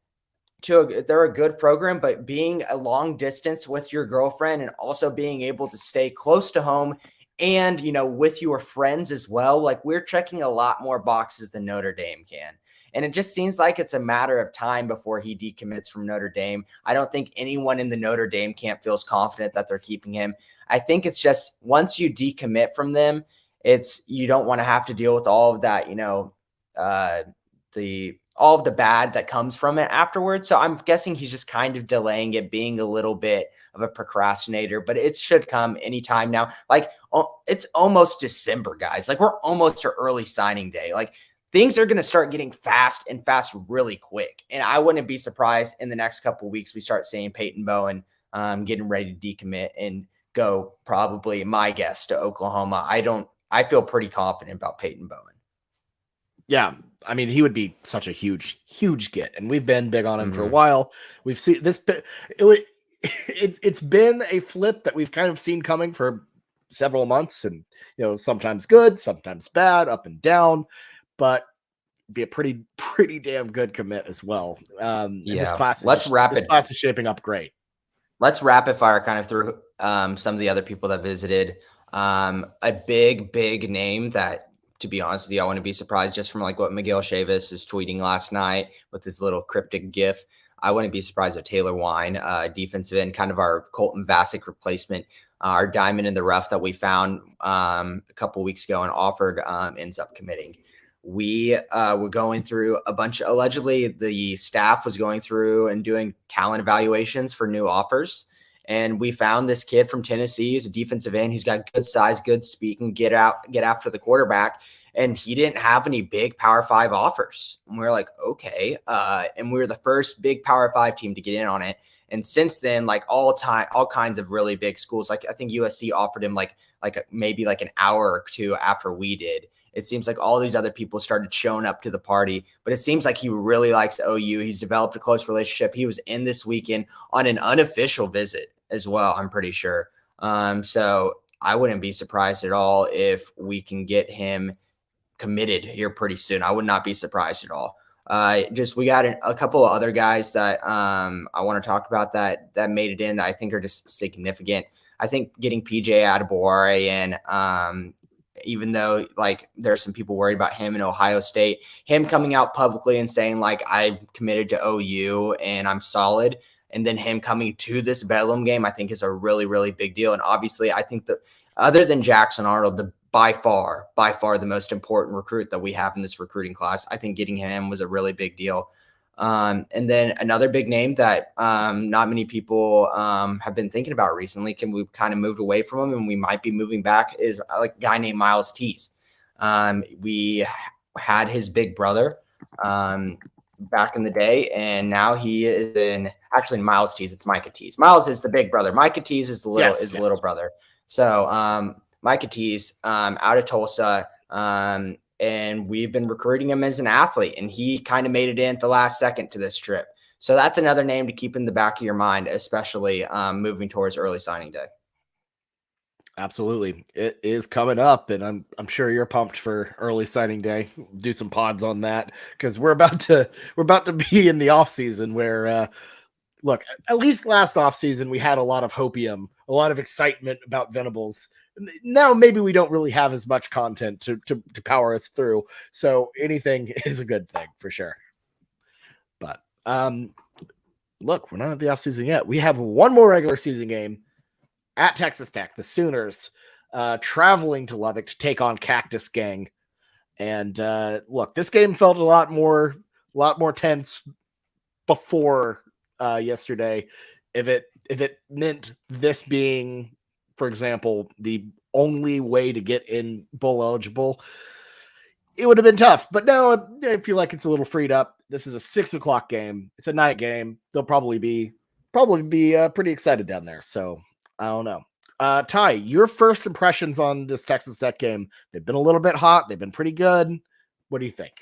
they're a good program, but being a long distance with your girlfriend and also being able to stay close to home and, with your friends as well, like we're checking a lot more boxes than Notre Dame can. And it just seems like it's a matter of time before he decommits from Notre Dame. I don't think anyone in the Notre Dame camp feels confident that they're keeping him. I think it's just once you decommit from them, you don't want to have to deal with all of that, all of the bad that comes from it afterwards. So I'm guessing he's just kind of delaying it, being a little bit of a procrastinator, but it should come anytime now. Like, it's almost December, guys. Like, we're almost to early signing day. Like, things are going to start getting fast really quick. And I wouldn't be surprised in the next couple of weeks we start seeing Peyton Bowen getting ready to decommit and go, probably my guess, to Oklahoma. I feel pretty confident about Peyton Bowen. Yeah, I mean, he would be such a huge, huge get, and we've been big on him for a while. We've seen this. It's been a flip that we've kind of seen coming for several months, and sometimes good, sometimes bad, up and down, but be a pretty damn good commit as well. This class is shaping up great. Let's rapid fire kind of through some of the other people that visited. A big name that, to be honest with you, I wouldn't be surprised just from like what Miguel Chavis is tweeting last night with his little cryptic gif. I wouldn't be surprised if Taylor Wine, defensive end, kind of our Colton Vasic replacement, our diamond in the rough that we found a couple weeks ago and offered, ends up committing. We were going through allegedly the staff was going through and doing talent evaluations for new offers. And we found this kid from Tennessee. He's a defensive end. He's got good size, good speed, and get after the quarterback. And he didn't have any big Power 5 offers. And we were like, okay. And we were the first big Power 5 team to get in on it. And since then, like all kinds of really big schools, like I think USC offered him maybe an hour or two after we did. It seems like all these other people started showing up to the party, but it seems like he really likes OU. He's developed a close relationship. He was in this weekend on an unofficial visit as well, I'm pretty sure. So I wouldn't be surprised at all if we can get him committed here pretty soon. I would not be surprised at all. We got a couple of other guys that I want to talk about that made it in that I think are just significant. I think getting PJ Adebawore in even though like there's some people worried about him in Ohio State, him coming out publicly and saying like I'm committed to OU and I'm solid. And then him coming to this Bedlam game, I think is a really, really big deal. And obviously I think that other than Jackson Arnold, by far the most important recruit that we have in this recruiting class, I think getting him was a really big deal. And then another big name that not many people have been thinking about recently, we've kind of moved away from him and we might be moving back, is like a guy named Miles Tease. We had his big brother back in the day, and now he is in actually Miles Tease. It's Micah Tease. Miles is the big brother. Micah Tease is the little brother. So Micah Tease out of Tulsa. And we've been recruiting him as an athlete, and he kind of made it in at the last second to this trip. So that's another name to keep in the back of your mind, especially moving towards early signing day. Absolutely. It is coming up, and I'm sure you're pumped for early signing day. Do some pods on that because we're about to be in the off season where look, at least last off season we had a lot of hopium, a lot of excitement about Venables. Now maybe we don't really have as much content to power us through. So anything is a good thing for sure. But look, we're not at the off season yet. We have one more regular season game at Texas Tech, the Sooners traveling to Lubbock to take on Cactus Gang. And look, this game felt a lot more tense before yesterday. If it meant this being, for example, the only way to get in bowl eligible, it would have been tough. But now I feel like it's a little freed up. This is a 6:00 game. It's a night game. They'll probably be pretty excited down there. So I don't know. Ty, your first impressions on this Texas Tech game? They've been a little bit hot. They've been pretty good. What do you think?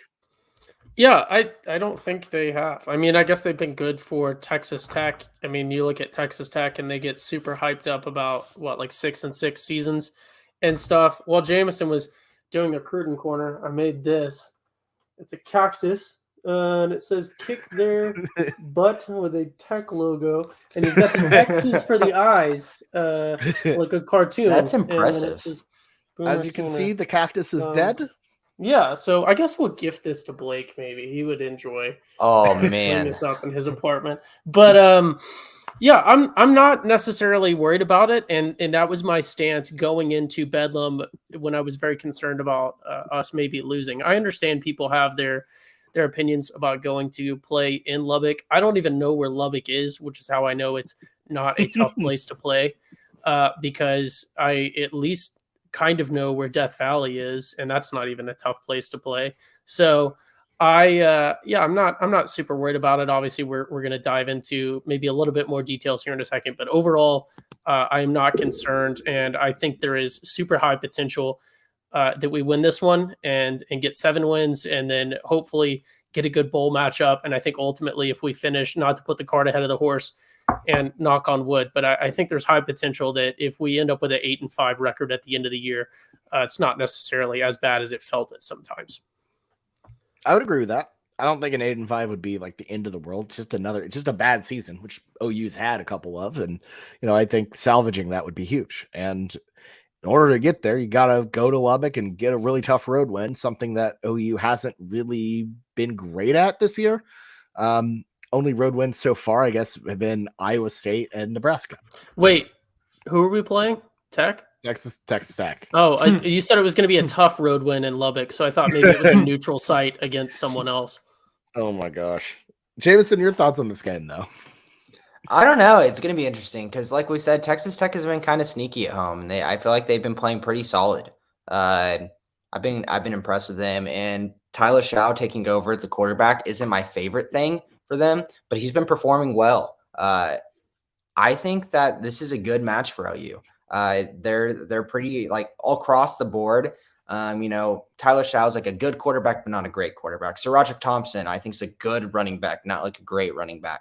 Yeah, I don't think they have. I mean, I guess they've been good for Texas Tech. I mean, you look at Texas Tech and they get super hyped up about like 6-6 seasons and stuff. While Jameson was doing the recruiting corner, I made this. It's a cactus. And it says kick their butt with a Tech logo. And he's got the X's for the eyes, like a cartoon. That's impressive. As you can see, the cactus is dead. Yeah, so I guess we'll gift this to Blake. Maybe he would enjoy. Oh putting man, this up in his apartment. But yeah, I'm not necessarily worried about it, and that was my stance going into Bedlam when I was very concerned about us maybe losing. I understand people have their opinions about going to play in Lubbock. I don't even know where Lubbock is, which is how I know it's not a tough place to play, because I at least kind of know where Death Valley is, and that's not even a tough place to play. So I'm not super worried about it. Obviously, we're going to dive into maybe a little bit more details here in a second, but overall, I am not concerned, and I think there is super high potential that we win this one and get 7 wins, and then hopefully get a good bowl matchup. And I think ultimately, if we finish, not to put the cart ahead of the horse, and knock on wood, but I think there's high potential that if we end up with an 8-5 record at the end of the year, it's not necessarily as bad as it felt at sometimes. I would agree with that. I don't think an 8-5 would be like the end of the world. It's just a bad season, which OU's had a couple of, and I think salvaging that would be huge. And in order to get there, you got to go to Lubbock and get a really tough road win, something that OU hasn't really been great at this year. Only road wins so far, I guess, have been Iowa State and Nebraska. Wait, who are we playing? Tech? Texas Tech. Oh, you said it was going to be a tough road win in Lubbock, so I thought maybe it was a neutral site against someone else. Oh my gosh. Jameson, your thoughts on this game, though? I don't know. It's going to be interesting because, like we said, Texas Tech has been kind of sneaky at home. I feel like they've been playing pretty solid. I've been impressed with them, and Tyler Shaw taking over at the quarterback isn't my favorite thing for them, but he's been performing well. I think that this is a good match for OU. They're pretty like all across the board. Tyler Shaw's like a good quarterback, but not a great quarterback. So Roger Thompson, I think, is a good running back, not like a great running back.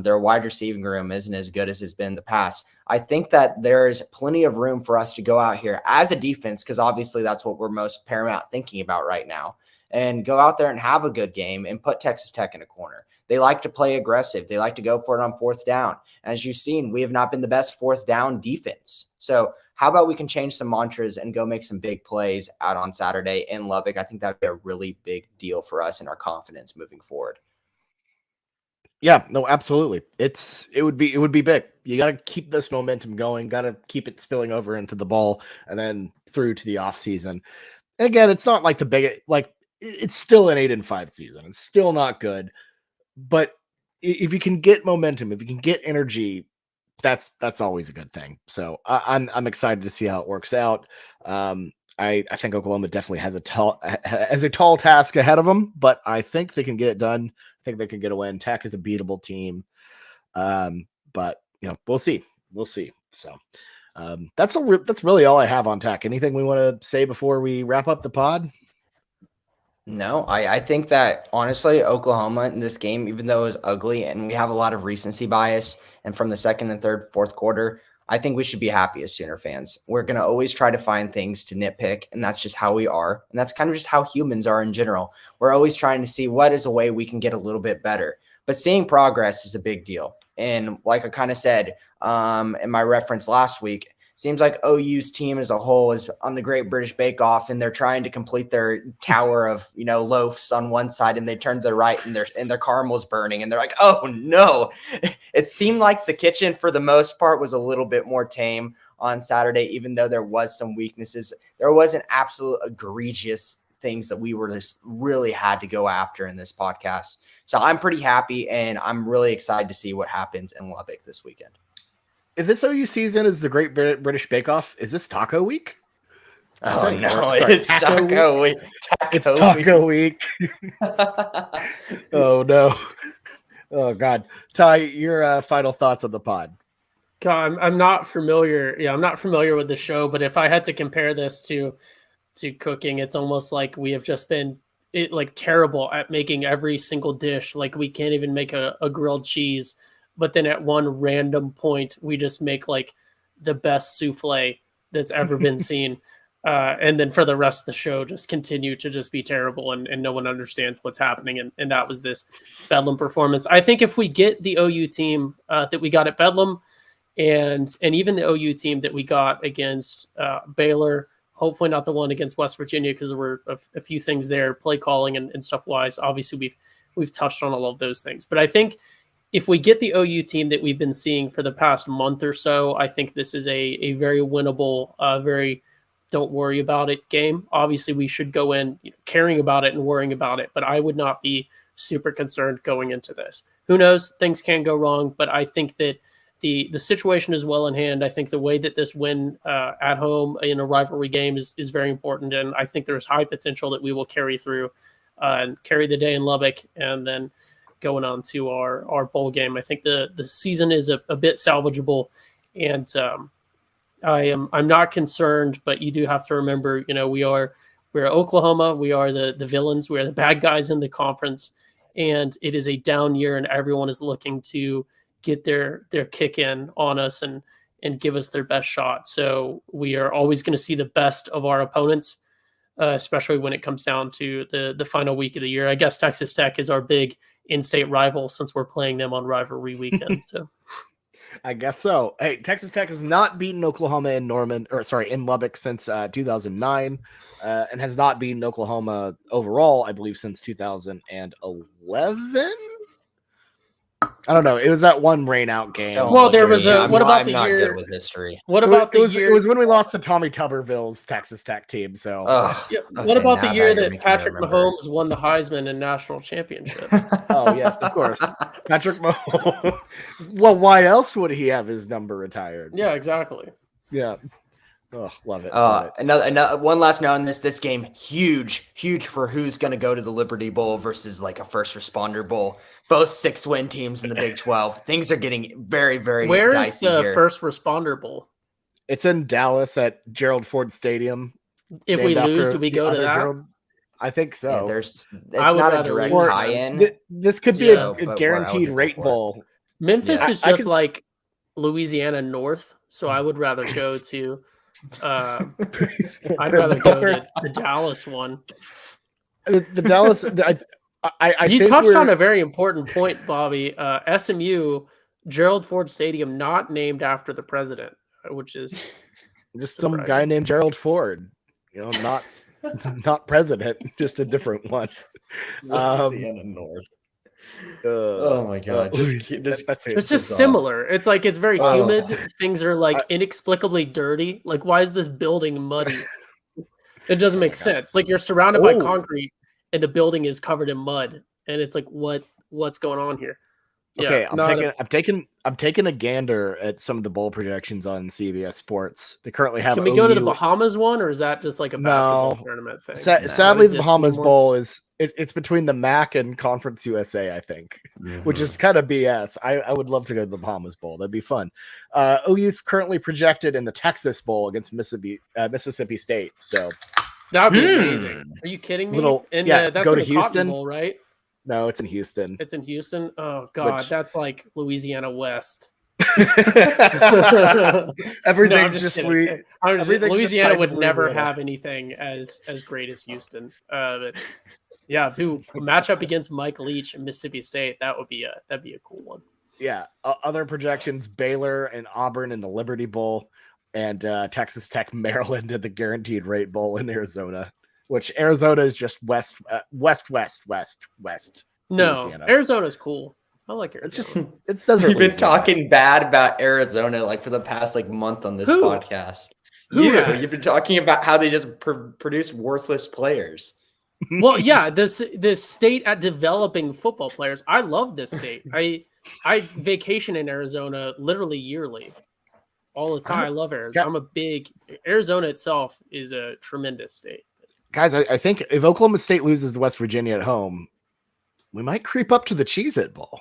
Their wide receiving room isn't as good as it's been in the past. I think that there's plenty of room for us to go out here as a defense, because obviously that's what we're most paramount thinking about right now. and go out there and have a good game and put Texas Tech in a corner. They like to play aggressive. They like to go for it on fourth down. As you've seen, we have not been the best fourth down defense. So how about we can change some mantras and go make some big plays out on Saturday in Lubbock? I think that would be a really big deal for us and our confidence moving forward. Yeah, no, absolutely. It would be big. You got to keep this momentum going, got to keep it spilling over into the ball and then through to the off season. And again, it's not like the big, like it's still an 8-5 season. It's still not good, but if you can get momentum, if you can get energy, that's always a good thing. So I'm excited to see how it works out. I think Oklahoma definitely has a tall task ahead of them, but I think they can get it done. I think they can get a win. Tech is a beatable team, but we'll see. So that's really all I have on Tech. Anything we want to say before we wrap up the pod? No, I think that honestly, Oklahoma in this game, even though it was ugly and we have a lot of recency bias, and from the second and third, fourth quarter, I think we should be happy as Sooner fans. We're going to always try to find things to nitpick, and that's just how we are. And that's kind of just how humans are in general. We're always trying to see what is a way we can get a little bit better. But seeing progress is a big deal. And like I kind of said in my reference last week, seems like OU's team as a whole is on the Great British Bake Off, and they're trying to complete their tower of loaves on one side, and they turn to the right, and their caramel's burning, and they're like, "Oh no!" It seemed like the kitchen, for the most part, was a little bit more tame on Saturday, even though there was some weaknesses. There wasn't absolute egregious things that we were just really had to go after in this podcast. So I'm pretty happy, and I'm really excited to see what happens in Lubbock this weekend. If this OU season is the Great British Bake Off, is this Taco Week? Oh no, it's Taco Week. It's Taco Week. Oh no. Oh God. Ty, your final thoughts on the pod. God, I'm not familiar. Yeah, I'm not familiar with the show, but if I had to compare this to cooking, it's almost like we have just been terrible at making every single dish. Like we can't even make a grilled cheese. But then at one random point, we just make like the best souffle that's ever been seen. And then for the rest of the show, just continue to just be terrible and no one understands what's happening. And that was this Bedlam performance. I think if we get the OU team that we got at Bedlam and even the OU team that we got against Baylor, hopefully not the one against West Virginia, because there were a few things there, play calling and stuff wise. Obviously, we've touched on all of those things. But I think if we get the OU team that we've been seeing for the past month or so, I think this is a very winnable, very don't worry about it game. Obviously, we should go in caring about it and worrying about it, but I would not be super concerned going into this. Who knows? Things can go wrong, but I think that the situation is well in hand. I think the way that this win at home in a rivalry game is very important, and I think there's high potential that we will carry through and carry the day in Lubbock, and then going on to our bowl game. I think the season is a bit salvageable, and I'm not concerned, but you do have to remember, we're Oklahoma, we are the villains, we are the bad guys in the conference, and it is a down year, and everyone is looking to get their kick in on us and give us their best shot. So we are always going to see the best of our opponents, especially when it comes down to the final week of the year. I guess Texas Tech is our big in-state rival since we're playing them on rivalry weekend. So I guess so. Hey, Texas Tech has not beaten Oklahoma in Lubbock since 2009, and has not beaten Oklahoma overall, I believe, since 2011. I don't know. It was that one rain out game. Well, there was a. What about I'm the not year? good with history. What about the year? It was when we lost to Tommy Tuberville's Texas Tech team. So, what about the year that Patrick Mahomes won the Heisman and national championship? Oh yes, of course, Patrick Mahomes. Well, why else would he have his number retired? Yeah, exactly. Yeah. Oh, love it. Another one last note on this game, huge for who's going to go to the Liberty Bowl versus like a first responder bowl. Both 6-win teams in the Big 12. Things are getting very, very Where dicey is the here. first responder bowl? It's in Dallas at Gerald Ford Stadium. If we lose, do we go to that? I think so. Yeah, it's not a direct tie-in. This could be a guaranteed rate bowl. Memphis is just like Louisiana North, so I would rather go to I'd rather go to the Dallas one. The Dallas. I You think touched we're- on a very important point, Bobby. SMU, Gerald Ford Stadium, not named after the president, which is just some surprising. guy named Gerald Ford. Not not president, just a different one. Louisiana North. Oh my god! That's It's just similar. It's like it's very Oh. humid. Things are like inexplicably dirty. Like, why is this building muddy? It doesn't make sense. Like you're surrounded by Oh. concrete and the building is covered in mud, and it's like, what's going on here? Okay, Yeah, I'm taking a gander at some of the bowl projections on CBS Sports. They currently have. Can we go to the OU Bahamas one, or is that just like a basketball No. tournament thing? Sadly, the exist Bahamas anymore? Bowl it's between the MAC and Conference USA, I think, which is kind of BS. I would love to go to the Bahamas Bowl. That'd be fun. OU's currently projected in the Texas Bowl against Mississippi State. So That would be amazing. Are you kidding me? That's go in to the Cotton Houston. Bowl, right? No, it's in Houston. It's in Houston. Oh God, Which- that's like Louisiana West. Everything's I'm just kidding. sweet. Everything's just Louisiana kind would of never Louisiana. have anything as great as Houston. But yeah, a matchup against Mike Leach and Mississippi State. That'd be a cool one. Yeah. Other projections: Baylor and Auburn in the Liberty Bowl, and Texas Tech, Maryland at the Guaranteed Rate Bowl in Arizona. Which Arizona is just west. No, Louisiana. Arizona's cool. I like Arizona. It's just it's desert. You've been Louisiana. talking bad about Arizona like for the past like month on this Who? podcast. Who You've has? been talking about how they just produce worthless players. Well, yeah, this state at developing football players. I love this state. I vacation in Arizona literally yearly, all the time. I love Arizona. Arizona itself is a tremendous state. Guys, I think if Oklahoma State loses to West Virginia at home, we might creep up to the Cheez-It Bowl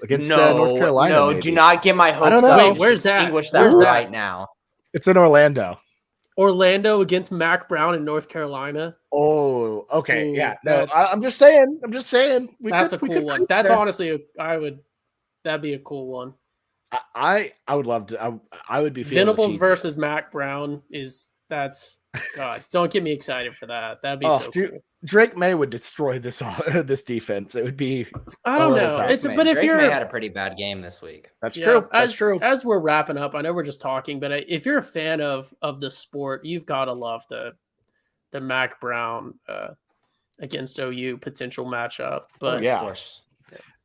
against North Carolina. No, maybe. do not get my hopes don't know. up. Wait, Just where's that? extinguish that Where's that? right now. It's in Orlando. Orlando against Mac Brown in North Carolina. Oh, okay, Ooh, yeah. No, that's- I'm just saying. That's a cool one. That's honestly, that'd be a cool one. I would love to. I would be feeling Venables Cheez-It. versus Mac Brown God. Don't get me excited for that. That'd be so dude, cool. Drake May would destroy this defense. It would be. I don't little know. tough. It's Man, but if Drake you're May had a pretty bad game this week. That's Yeah, true. That's true. As we're wrapping up, I know we're just talking, but if you're a fan of the sport, you've got to love the Mac Brown against OU potential matchup. But yeah. Of course.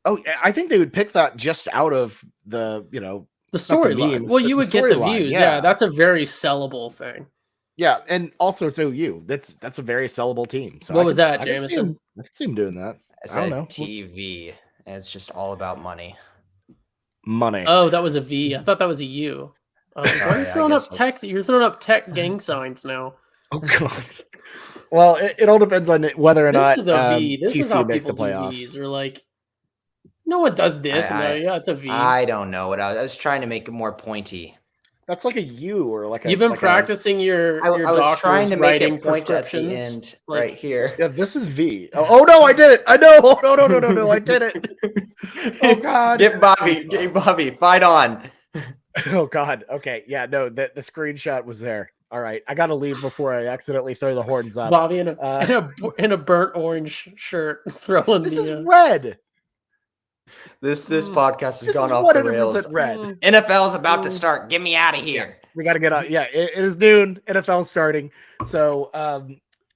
Oh, I think they would pick that just out of the the not the storyline. memes, Well, but you the would get the storyline, views. yeah. Yeah, that's a very sellable thing. Yeah, and also it's OU. That's a very sellable team. So What I was could- that, I could see Jameson? him- I could see him doing that. It's I don't a know. TV, and it's just all about money. Money. Oh, that was a V. I thought that was a U. Why are you Sorry, I throwing up guess so. tech? You're throwing up tech gang signs now. Oh god. Well, it all depends on whether or not This is a V. This is how TCU makes the people do playoffs. V's. Or like, no one does this. I- Yeah, it's a V. I don't know what I was trying to make it more pointy. That's like a U or like a. You've been like practicing your I was doctor's trying to make writing it point at the prescriptions. end like- right here. Yeah, this is V. Oh no, I did it! I know. Oh, no! I did it. Oh god. Get Bobby, fight on. Oh god. Okay. Yeah. No. The screenshot was there. All right. I gotta leave before I accidentally throw the horns up. Bobby in a burnt orange shirt throwing This the. is red. This podcast has This gone is off the 100% rails. red. NFL is about to start. Get me out of here. We got to get out. Yeah, it is noon. NFL starting. So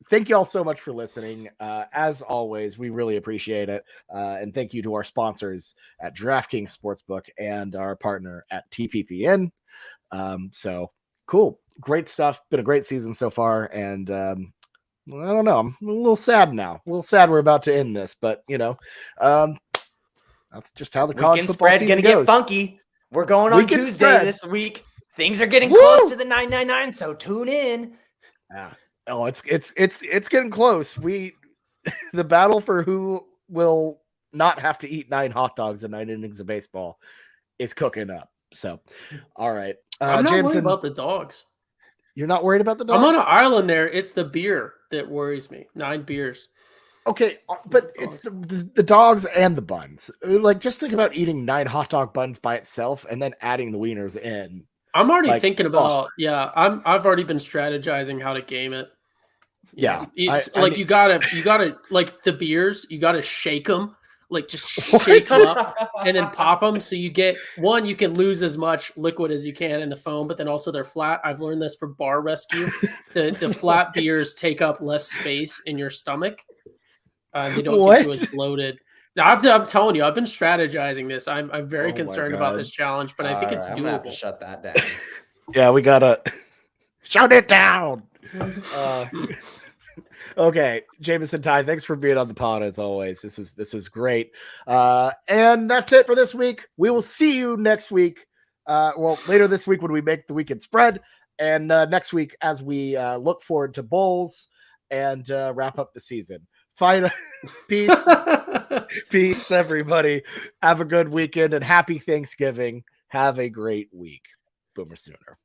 thank you all so much for listening. As always, we really appreciate it. And thank you to our sponsors at DraftKings Sportsbook and our partner at TPPN. So cool. Great stuff. Been a great season so far. And I don't know. I'm a little sad now. A little sad we're about to end this, but that's just how the college Weekend football spread season gonna goes. get funky. We're going on Weekend Tuesday spread. this week. Things are getting Woo! close to the 999, so tune in. Yeah. Oh, it's getting close. The battle for who will not have to eat 9 hot dogs and 9 innings of baseball is cooking up. So, all right, I'm not Jameson, worried about the dogs. you're not worried about the dogs. I'm on an island there. It's the beer that worries me. 9 beers. Okay, but it's the dogs and the buns. Like, just think about eating 9 hot dog buns by itself and then adding the wieners in. I'm already Like, thinking about. Yeah, I've already been strategizing how to game it. Yeah, It's I like mean- you gotta like the beers, you gotta shake them, like just shake them up and then pop them. So you get one, you can lose as much liquid as you can in the foam, but then also they're flat. I've learned this for bar rescue. The flat beers take up less space in your stomach. They don't get you as bloated. Now, I'm telling you, I've been strategizing this. I'm very Oh my concerned about God. this challenge, but I think it's I'm gonna have to doable. shut that down. Yeah, we gotta shut it down. Okay, Jameson Ty, thanks for being on the pod as always. This is great. And that's it for this week. We will see you next week. Later this week when we make the weekend spread, and next week as we look forward to bowls and wrap up the season. Fine. Peace, everybody. Have a good weekend and happy Thanksgiving. Have a great week. Boomer Sooner.